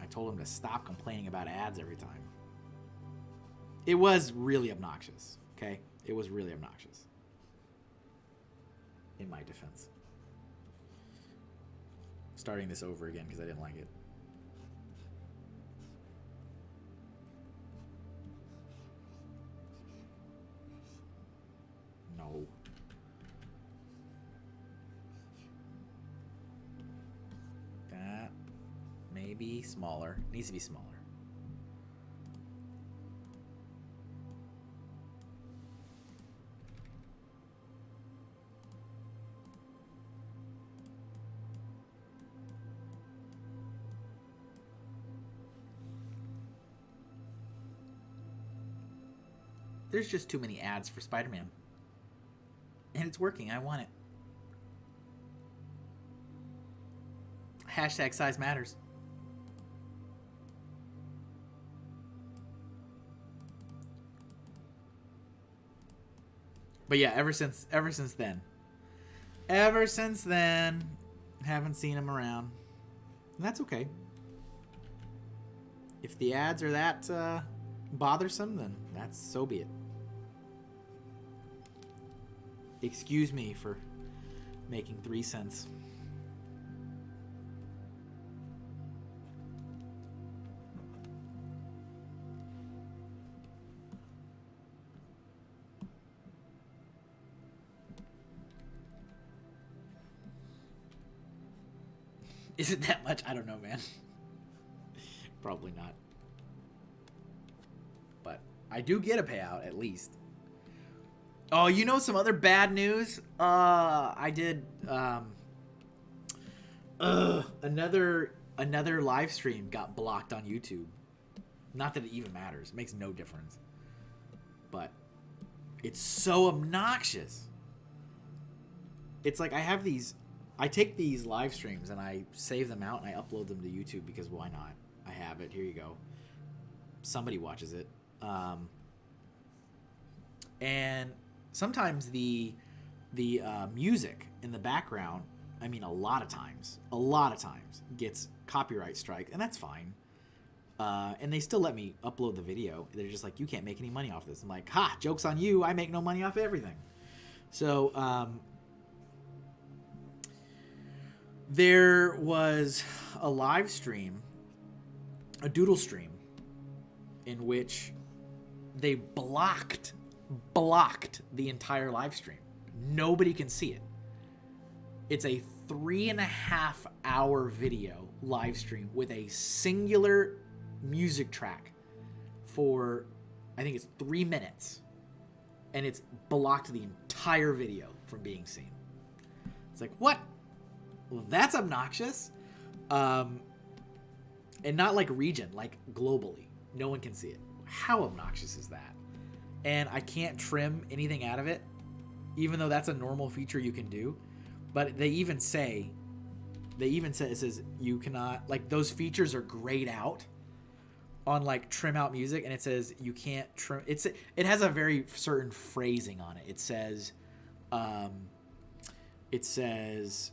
S2: I told him to stop complaining about ads every time. It was really obnoxious, okay? It was really obnoxious. In my defense. Starting this over again because I didn't like it. No. That maybe smaller. Needs to be smaller. There's just too many ads for Spider-Man. And it's working. I want it. Hashtag size matters. But yeah, ever since then, haven't seen him around, and that's okay. If the ads are that bothersome, then that's so be it. Excuse me for making 3 cents. Is it that much? I don't know, man. Probably not. But I do get a payout, at least. Oh, you know some other bad news? I did another live stream got blocked on YouTube. Not that it even matters. It makes no difference. But it's so obnoxious. It's like I take these live streams and I save them out and I upload them to YouTube because why not? I have it. Here you go. Somebody watches it. And sometimes the music in the background, I mean a lot of times gets copyright strike, and that's fine. And they still let me upload the video. They're just like, you can't make any money off this. I'm like, ha, joke's on you. I make no money off everything. So there was a live stream, a doodle stream, in which they blocked the entire live stream. Nobody can see it. It's a 3.5 hour video live stream with a singular music track for, I think it's 3 minutes, and it's blocked the entire video from being seen. It's like, what? Well, that's obnoxious. And not like region, like globally. No one can see it. How obnoxious is that? And I can't trim anything out of it, even though that's a normal feature you can do. But they even say it says you cannot, like, those features are grayed out on like trim out music, and it says you can't trim. It has a very certain phrasing on it. It says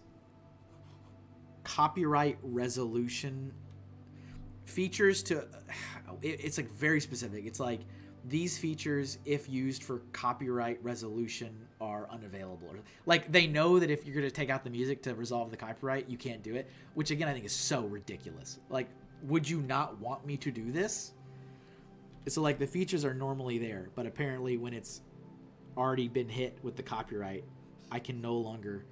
S2: copyright resolution features to, it's like very specific. It's like, these features, if used for copyright resolution, are unavailable. Like, they know that if you're going to take out the music to resolve the copyright, you can't do it, which again I think is so ridiculous. Like, would you not want me to do this? So like, the features are normally there, but apparently when it's already been hit with the copyright, I can no longer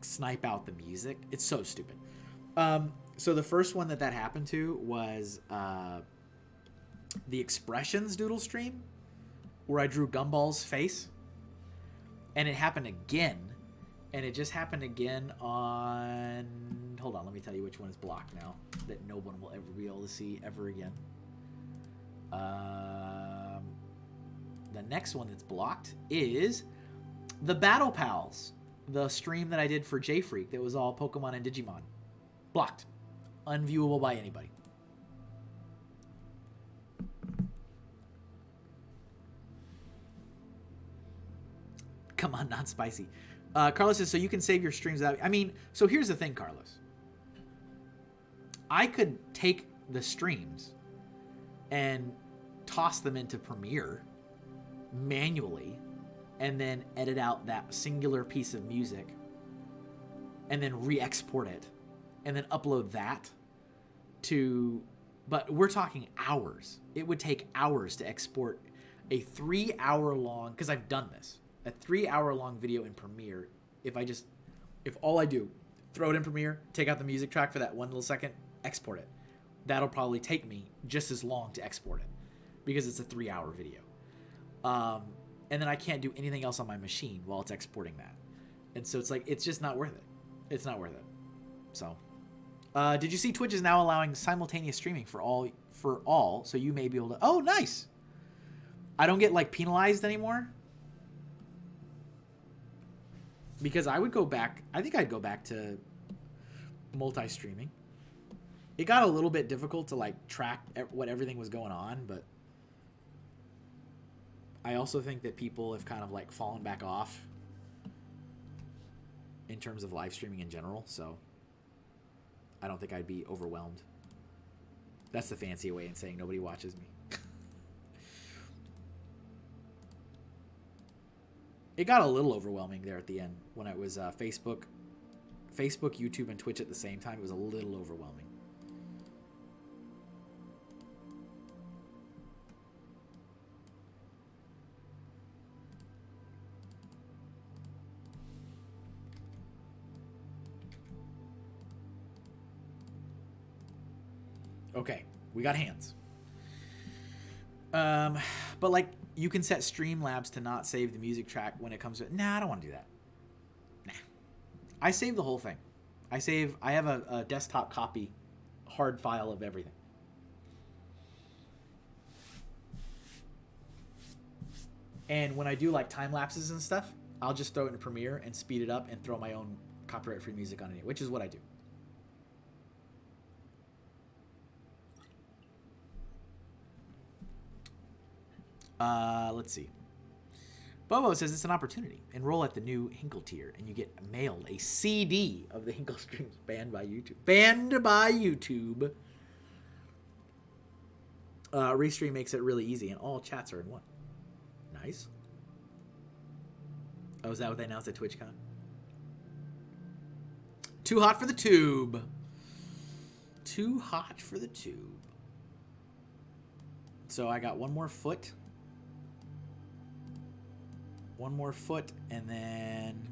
S2: snipe out the music. It's so stupid. So the first one that happened to was the Expressions doodle stream, where I drew Gumball's face, and it happened again, and it just happened again on, hold on, let me tell you which one is blocked now that no one will ever be able to see ever again. The next one that's blocked is the Battle Pals, the stream that I did for J-Freak that was all Pokemon and Digimon. Blocked. Unviewable by anybody. Come on, not spicy. Carlos says, so you can save your streams without... I mean, so here's the thing, Carlos. I could take the streams and toss them into Premiere manually and then edit out that singular piece of music and then re-export it and then upload that to... But we're talking hours. It would take hours to export a 3-hour-long... Because I've done this. A 3-hour-long video in Premiere. If all I do, throw it in Premiere, take out the music track for that 1 little second, export it. That'll probably take me just as long to export it because it's a 3-hour video. And then I can't do anything else on my machine while it's exporting that. And so it's like, it's just not worth it. It's not worth it. So, did you see Twitch is now allowing simultaneous streaming for all, so you may be able to... Oh, nice! I don't get, like, penalized anymore. Because I would go back... I think I'd go back to multi-streaming. It got a little bit difficult to like track what everything was going on, but I also think that people have kind of like fallen back off in terms of live streaming in general, so I don't think I'd be overwhelmed. That's the fancy way in saying nobody watches me. It got a little overwhelming there at the end when it was Facebook, YouTube, and Twitch at the same time. It was a little overwhelming. Okay, we got hands. But like, you can set Streamlabs to not save the music track when it comes to... Nah, I don't want to do that. Nah. I save the whole thing. I have a desktop copy, hard file of everything. And when I do like time lapses and stuff, I'll just throw it in Premiere and speed it up and throw my own copyright-free music on it, which is what I do. Let's see. Bobo says it's an opportunity. Enroll at the new Hinkle tier, and you get mailed a CD of the Hinkle streams banned by YouTube. Banned by YouTube. Restream makes it really easy, and all chats are in one. Nice. Oh, is that what they announced at TwitchCon? Too hot for the tube. Too hot for the tube. So I got one more foot. One more foot, and then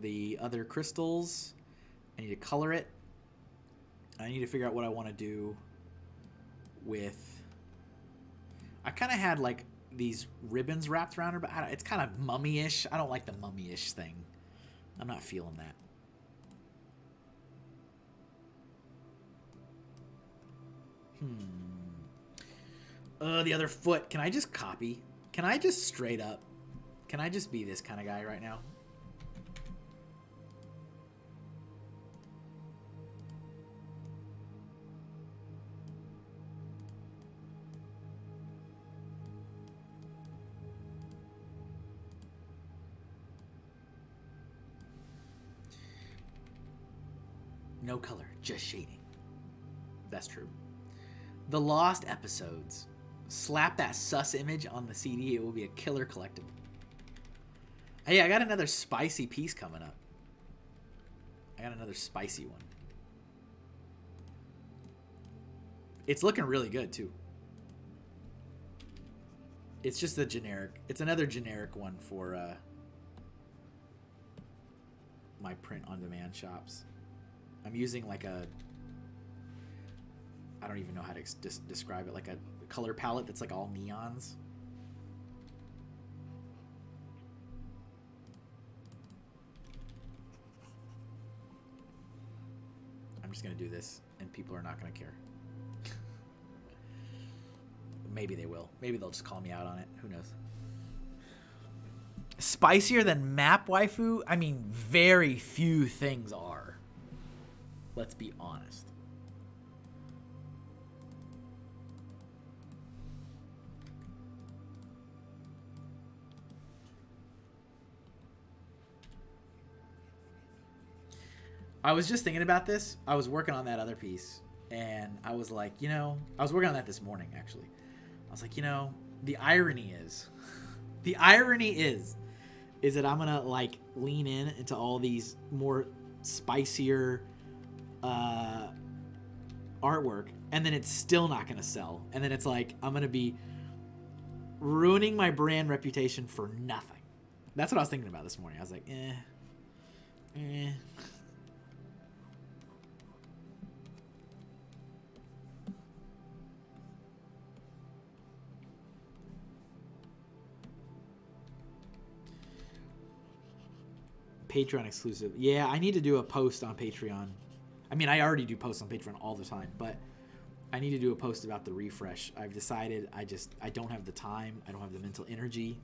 S2: the other crystals. I need to color it. I need to figure out what I want to do with... I kind of had like these ribbons wrapped around her, but it's kind of mummy-ish. I don't like the mummy-ish thing. I'm not feeling that. The other foot. Can I just copy? Can I just straight up? Can I just be this kind of guy right now? No color, just shading. That's true. The Lost Episodes. Slap that sus image on the CD. It will be a killer collectible. Hey, I got another spicy piece coming up. I got another spicy one. It's looking really good, too. It's just a generic... It's another generic one for my print-on-demand shops. I'm using like a... I don't even know how to describe it. Like a color palette that's like all neons. I'm just going to do this, and people are not going to care. Maybe they will. Maybe they'll just call me out on it. Who knows? Spicier than map waifu? I mean, very few things are. Let's be honest. I was just thinking about this. I was working on that other piece, and I was like, you know, I was working on that this morning, actually. I was like, you know, the irony is that I'm gonna like lean in into all these more spicier artwork, and then it's still not gonna sell, and then it's like I'm gonna be ruining my brand reputation for nothing. That's what I was thinking about this morning. I was like, eh. Patreon exclusive. Yeah, I need to do a post on Patreon. I mean, I already do posts on Patreon all the time, but I need to do a post about the refresh. I've decided I don't have the time. I don't have the mental energy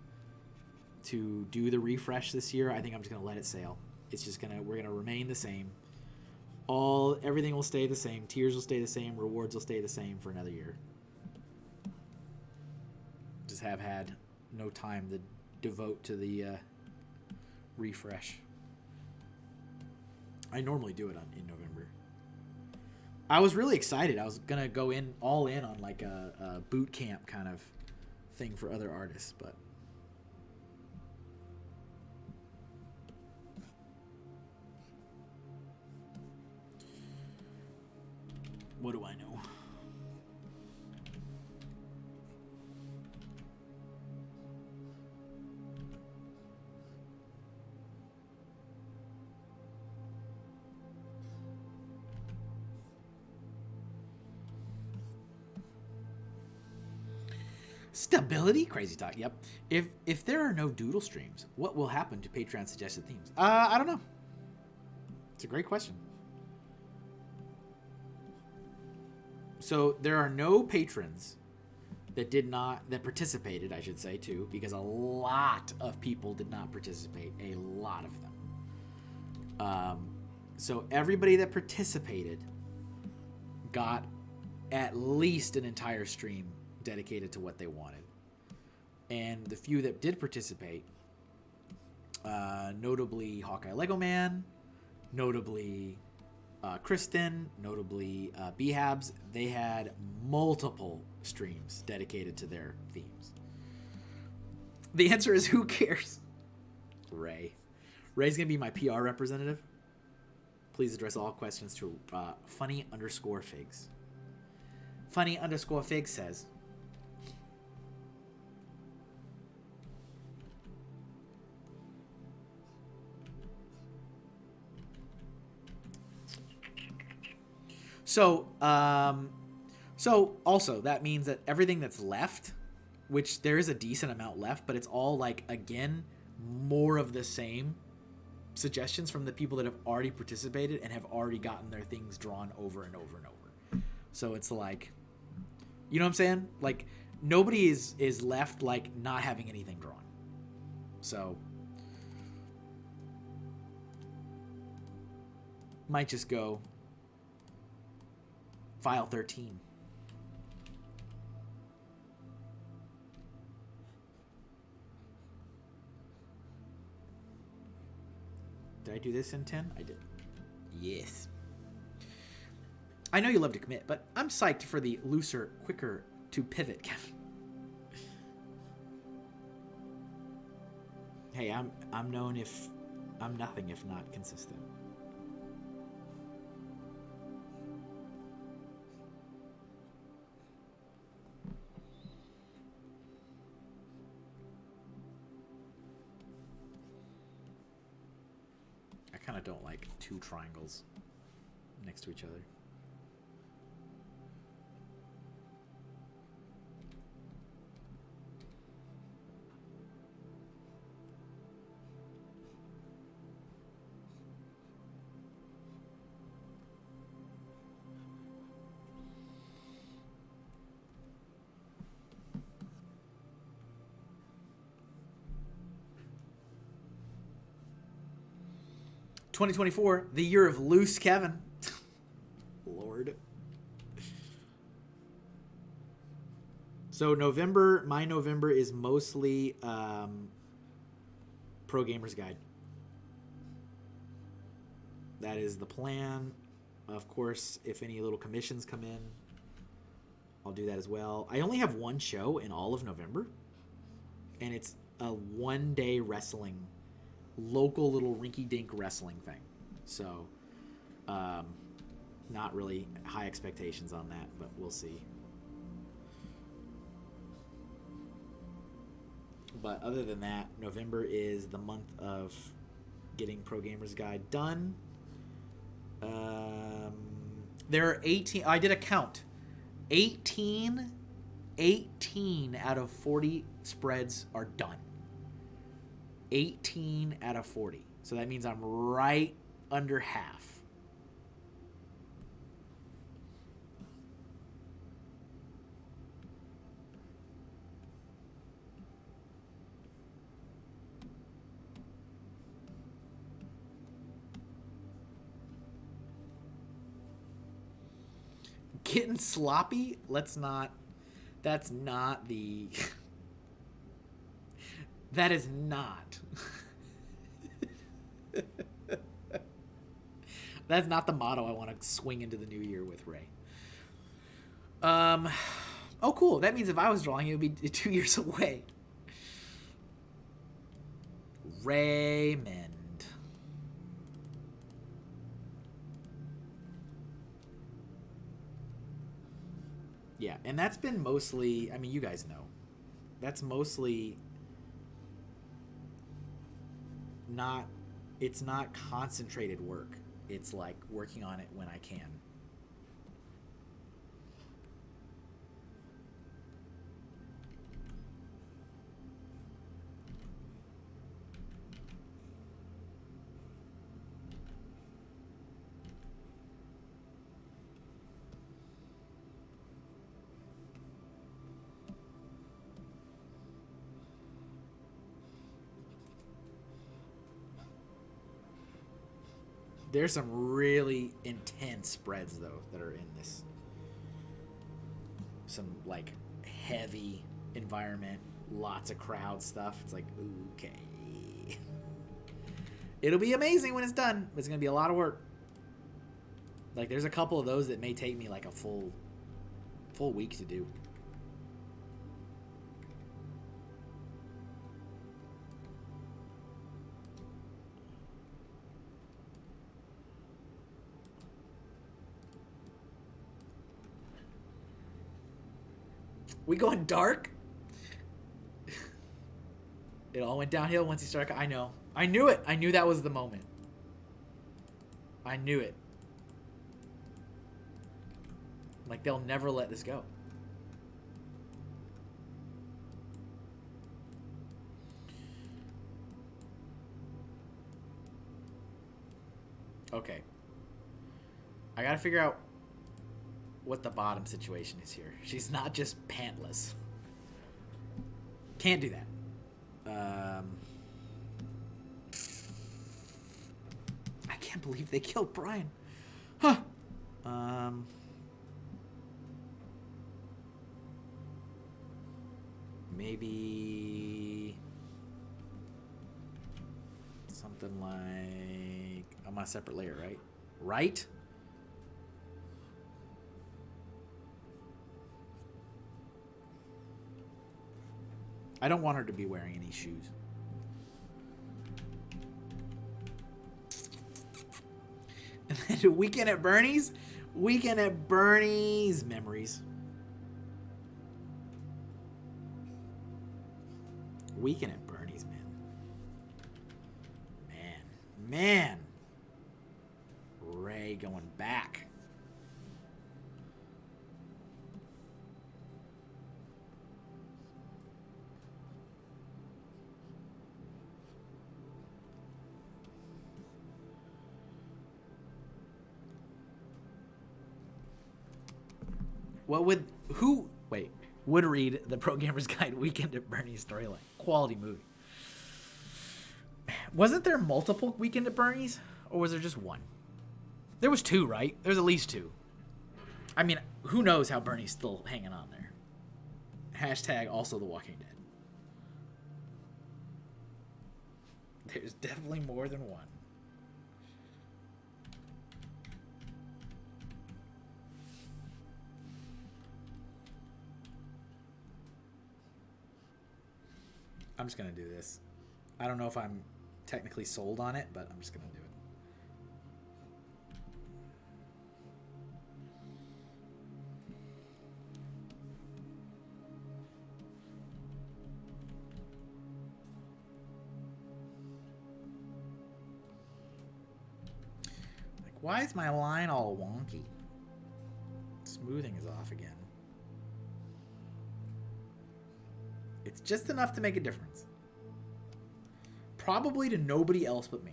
S2: to do the refresh this year. I think I'm just going to let it sail. It's just we're going to remain the same. Everything will stay the same. Tiers will stay the same. Rewards will stay the same for another year. Just have had no time to devote to the refresh. I normally do it in November. I was really excited. I was gonna go all in on like a boot camp kind of thing for other artists, but what do I know? Stability? Crazy talk. Yep. If there are no doodle streams, what will happen to Patreon suggested themes? I don't know. It's a great question. So there are no patrons that participated, I should say, too, because a lot of people did not participate. A lot of them. So everybody that participated got at least an entire stream dedicated to what they wanted. And the few that did participate, notably Hawkeye Lego Man, notably Kristen, notably Behabs, they had multiple streams dedicated to their themes. The answer is, who cares? Ray. Ray's gonna be my PR representative. Please address all questions to funny_figs. Funny_figs says, So also that means that everything that's left, which there is a decent amount left, but it's all like, again, more of the same suggestions from the people that have already participated and have already gotten their things drawn over and over and over. So it's like, you know what I'm saying? Like, nobody is left like not having anything drawn. So might just go file 13. Did I do this in 10? I did. Yes. I know you love to commit, but I'm psyched for the looser, quicker to pivot, Kevin. Hey, I'm known if I'm nothing if not consistent. I kind of don't like two triangles next to each other. (2024), the year of loose Kevin. Lord. So November, my November is mostly Pro Gamers Guide. That is the plan. Of course, if any little commissions come in, I'll do that as well. I only have one show in all of November, and it's a one-day wrestling, local little rinky-dink wrestling thing. So, not really high expectations on that, but we'll see. But other than that, November is the month of getting Pro Gamers Guide done. There are 18, I did a count. 18 out of 40 spreads are done. 18 out of 40. So that means I'm right under half. getting sloppy. Let's not. That's not the. That is not. That's not the motto I want to swing into the new year with, Ray. Oh, cool. That means if I was drawing, it would be 2 years away. Raymond. Yeah, and that's been mostly, I mean, you guys know. That's mostly not, it's not concentrated work. It's like working on it when I can. There's some really intense spreads, though, that are in this. Some, like, heavy environment, lots of crowd stuff. It's like, okay. It'll be amazing when it's done. It's going to be a lot of work. Like, there's a couple of those that may take me, like, a full week to do. We going dark? It all went downhill once he started. I know. I knew it. I knew that was the moment. I knew it. Like, they'll never let this go. Okay. I gotta figure out what the bottom situation is here. She's not just pantless. Can't do that. I can't believe they killed Brian. Huh. Maybe something like, I'm on a separate layer, right? Right? I don't want her to be wearing any shoes. And then Weekend at Bernie's? Weekend at Bernie's memories. Weekend at Bernie's, man. Man. Ray going back. What would, who, wait, would read the Pro Gamer's Guide Weekend at Bernie's storyline? Quality movie. Wasn't there multiple Weekend at Bernie's? Or was there just one? There was two, right? There's at least two. I mean, who knows how Bernie's still hanging on there. Hashtag also The Walking Dead. There's definitely more than one. I'm just going to do this. I don't know if I'm technically sold on it, but I'm just going to do it. Like, why is my line all wonky? Smoothing is off again. It's just enough to make a difference. Probably to nobody else but me.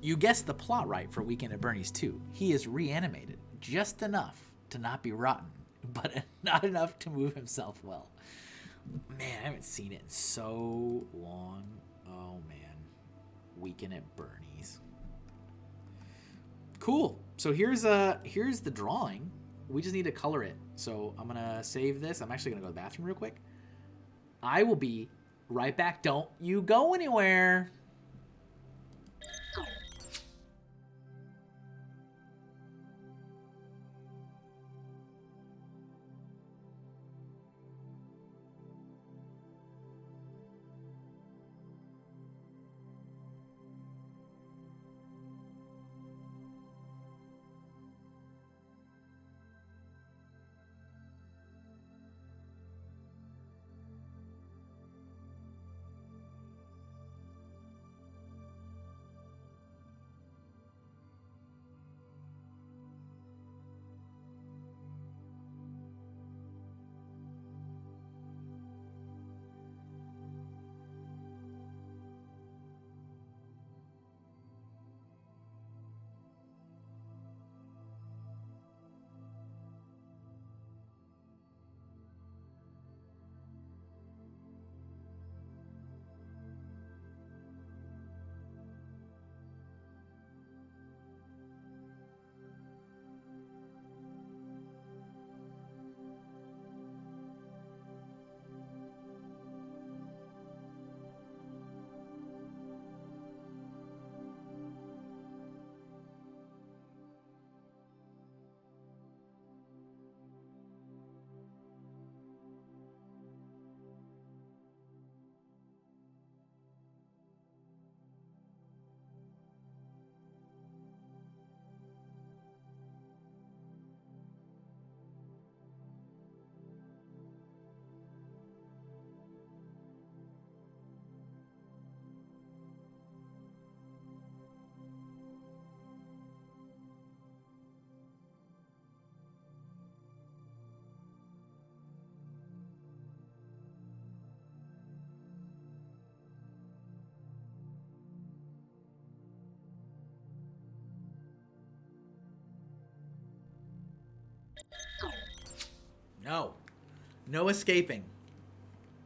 S2: You guessed the plot right for Weekend at Bernie's 2. He is reanimated, just enough to not be rotten, but not enough to move himself well. Man, I haven't seen it in so long. Oh, man. Weekend at Bernie's. Cool. So here's the drawing. We just need to color it. So I'm going to save this. I'm actually going to go to the bathroom real quick. I will be right back. Don't you go anywhere. No. No escaping.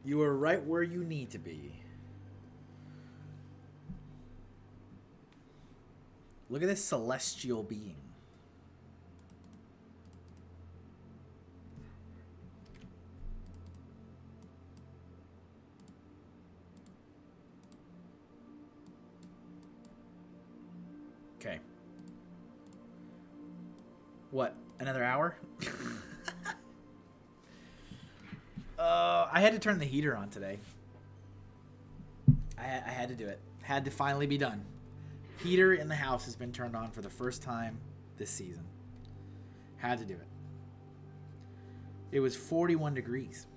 S2: You are right where you need to be. Look at this celestial being. Okay. What? Another hour? I had to turn the heater on today. I had to do it. Had to finally be done. Heater in the house has been turned on for the first time this season. Had to do it. It was 41 degrees.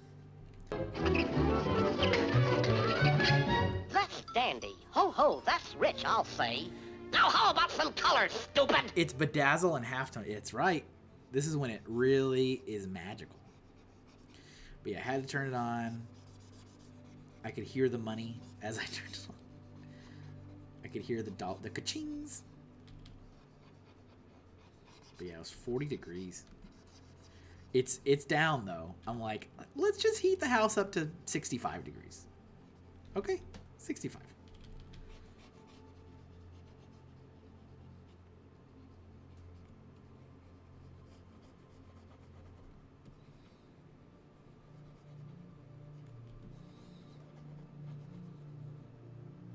S1: That's dandy. Ho ho, that's rich, I'll say. Now how about some color, stupid?
S2: It's bedazzle and halftone. It's right. This is when it really is magical. But yeah, I had to turn it on. I could hear the money as I turned it on. I could hear the ka-chings. But yeah, it was 40 degrees. It's down though. I'm like, let's just heat the house up to 65 degrees. Okay, 65.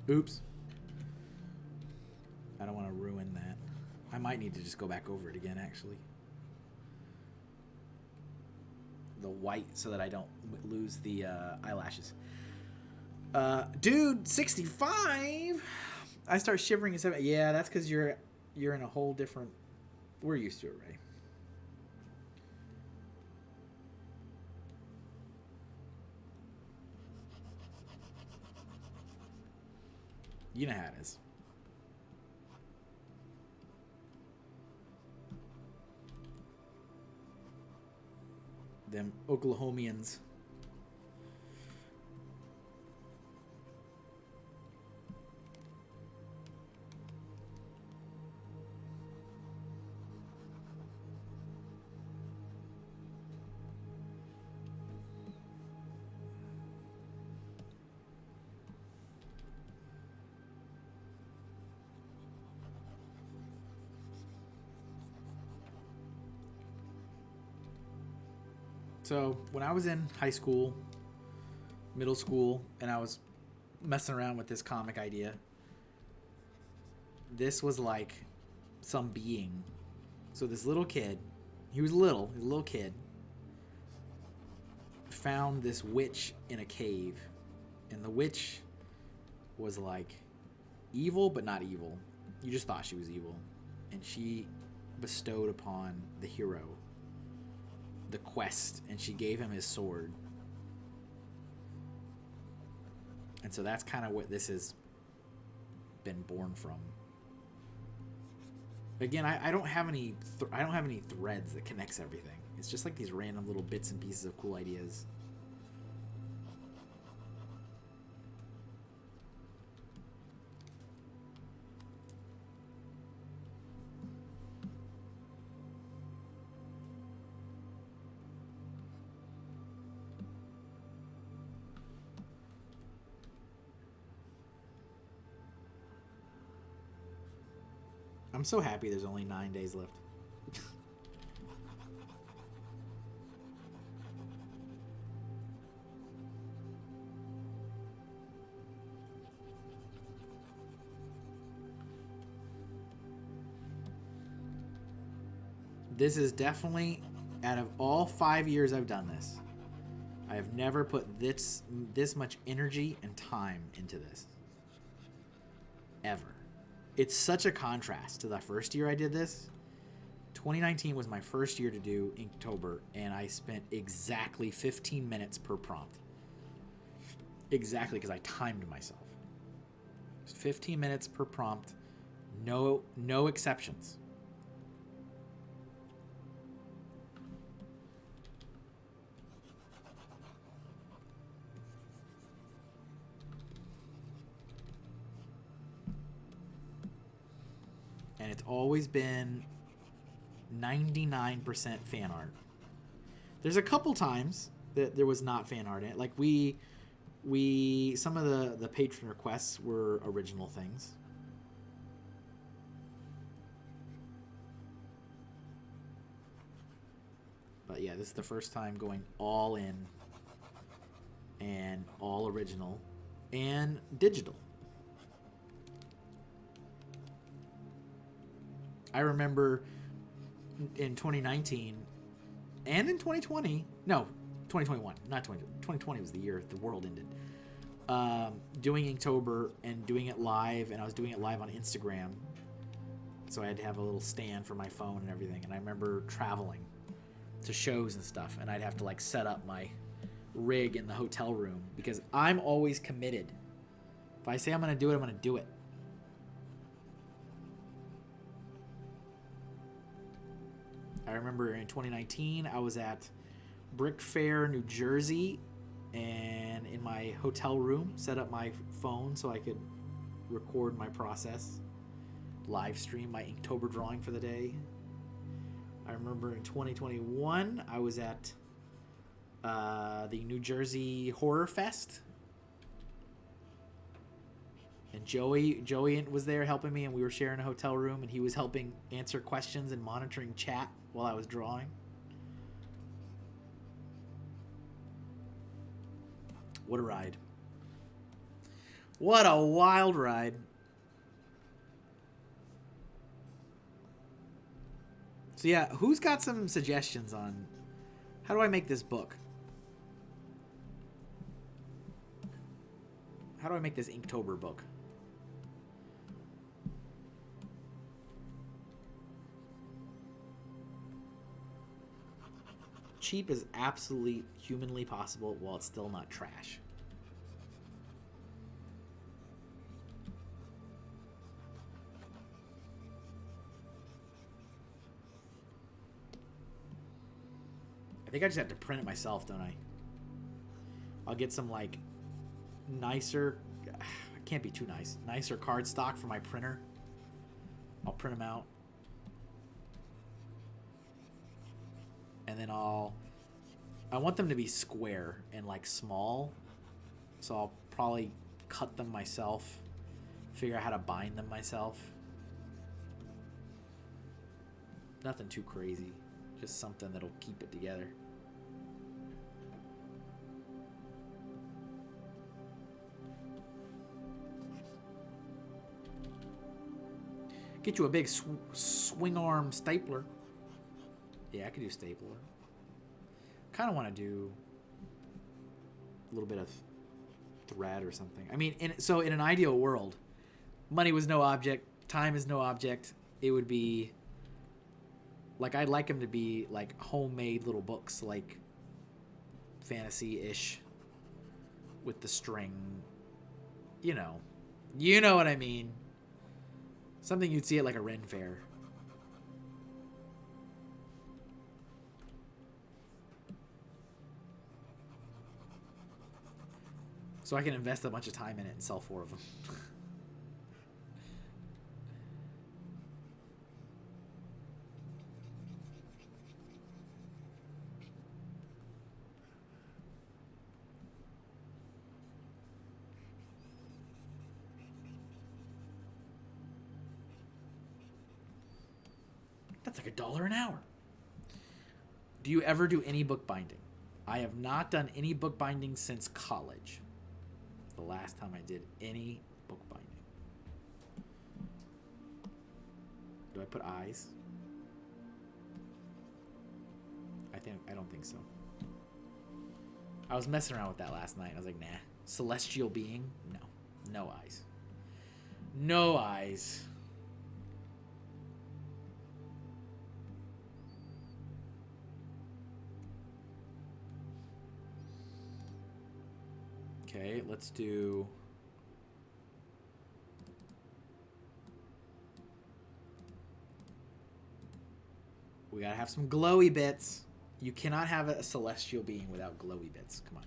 S2: Oops. I don't want to ruin that. I might need to just go back over it again, actually. The white so that I don't lose the eyelashes. Dude, 65? I start shivering at 7. Yeah, that's because you're in a whole different... We're used to it, Ray. You know how it is. Them Oklahomians. So when I was in high school, middle school, and I was messing around with this comic idea, this was like some being. So this little kid, he was a little kid, found this witch in a cave. And the witch was like evil, but not evil. You just thought she was evil. And she bestowed upon the hero the quest, and she gave him his sword. And so that's kind of what this has been born from. Again, I don't have any threads that connects everything. It's just like these random little bits and pieces of cool ideas. I'm so happy there's only 9 days left. This is definitely, out of all 5 years I've done this, I have never put this much energy and time into this. Ever. It's such a contrast to the first year I did this. 2019 was my first year to do Inktober, and I spent exactly 15 minutes per prompt. Exactly, because I timed myself. 15 minutes per prompt, no exceptions. And it's always been 99% fan art. There's a couple times that there was not fan art in it. Like some of the patron requests were original things. But yeah, this is the first time going all in and all original and digital. I remember in 2019 and in 2020, no, 2021, not 2020 was the year the world ended, doing Inktober and doing it live, and I was doing it live on Instagram, so I had to have a little stand for my phone and everything, and I remember traveling to shows and stuff, and I'd have to like set up my rig in the hotel room, because I'm always committed. If I say I'm going to do it, I'm going to do it. I remember in 2019, I was at Brick Fair, New Jersey, and in my hotel room, set up my phone so I could record my process, live stream my Inktober drawing for the day. I remember in 2021, I was at the New Jersey Horror Fest, and Joey was there helping me, and we were sharing a hotel room, and he was helping answer questions and monitoring chat while I was drawing. What a ride. What a wild ride. So yeah, who's got some suggestions on how do I make this book? How do I make this Inktober book? Cheap is absolutely humanly possible while it's still not trash. I think I just have to print it myself, don't I? I'll get some like nicer, can't be too nice, nicer cardstock for my printer. I'll print them out. And then I want them to be square and like small, so I'll probably cut them myself, figure out how to bind them myself. Nothing too crazy, just something that'll keep it together. Get you a big swing arm stapler. Yeah, I could do stapler. Kind of want to do a little bit of thread or something. I mean, so in an ideal world, money was no object, time is no object. It would be like, I'd like them to be like homemade little books, like fantasy-ish with the string. You know what I mean. Something you'd see at like a Ren fair. So I can invest a bunch of time in it and sell 4 of them. That's like $1 an hour. Do you ever do any bookbinding? I have not done any bookbinding since college. The last time I did any bookbinding. Do I put eyes? I don't think so. I was messing around with that last night. I was like, nah. Celestial being? No. No eyes. No eyes. Okay, let's do... We gotta have some glowy bits. You cannot have a celestial being without glowy bits. Come on.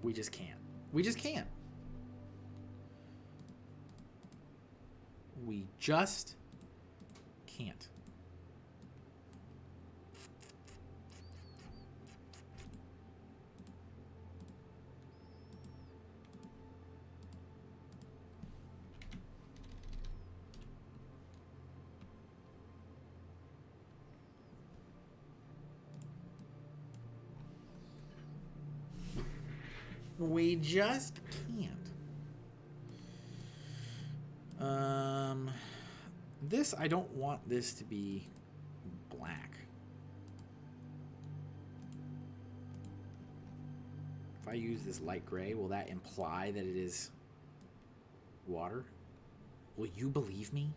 S2: We just can't. We just can't. We just can't. We just can't. This, I don't want this to be black. If I use this light gray, will that imply that it is water? Will you believe me?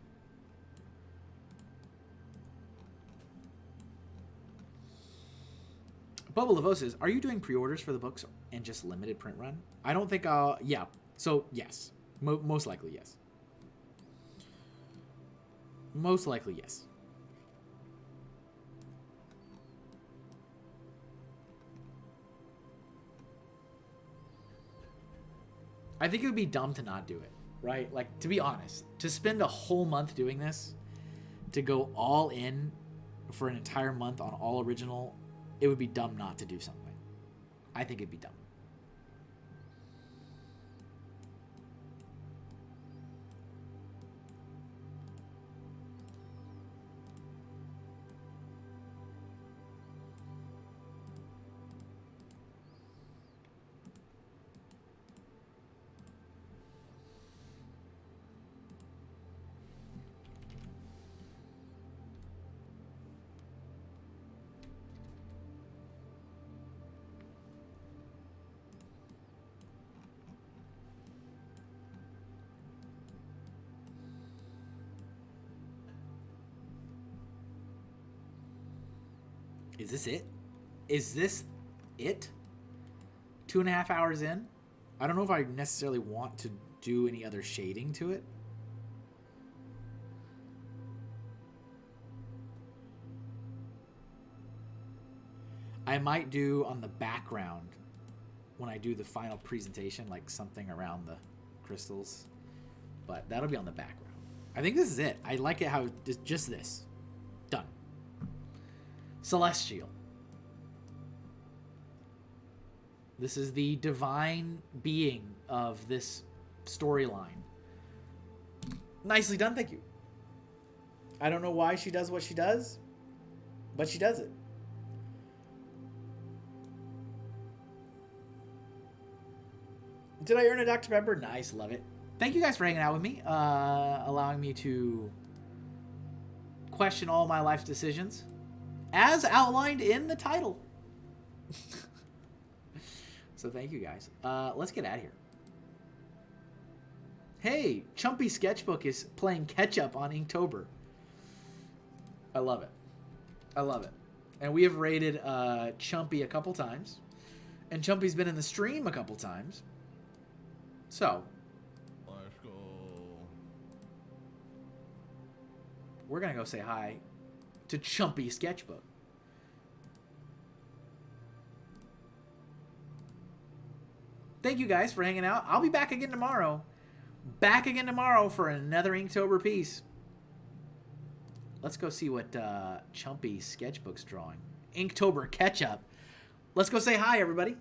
S2: Bubble Lavo says, are you doing pre-orders for the books and just limited print run? I don't think I'll... Yeah. So, yes. Most likely, yes. Most likely, yes. I think it would be dumb to not do it, right? Like, to be honest, to spend a whole month doing this, to go all in for an entire month on all original, it would be dumb not to do something. I think it'd be dumb. Is this it? Is this it? 2.5 hours in? I don't know if I necessarily want to do any other shading to it. I might do on the background when I do the final presentation, like something around the crystals. But that'll be on the background. I think this is it. I like it how just this. Done. Celestial. This is the divine being of this storyline. Nicely done, thank you. I don't know why she does what she does, but she does it. Did I earn a Dr. Pepper? Nice, love it. Thank you guys for hanging out with me, allowing me to question all my life's decisions, as outlined in the title. So thank you guys. Let's get out of here. Hey, Chumpy Sketchbook is playing catch-up on Inktober. I love it. I love it. And we have raided Chumpy a couple times. And Chumpy's been in the stream a couple times. So,
S6: Let's go.
S2: we're going to go say hi to Chumpy Sketchbook. Thank you guys for hanging out. I'll be back again tomorrow. Back again tomorrow for another Inktober piece. Let's go see what Chumpy Sketchbook's drawing. Inktober catch-up. Let's go say hi, everybody.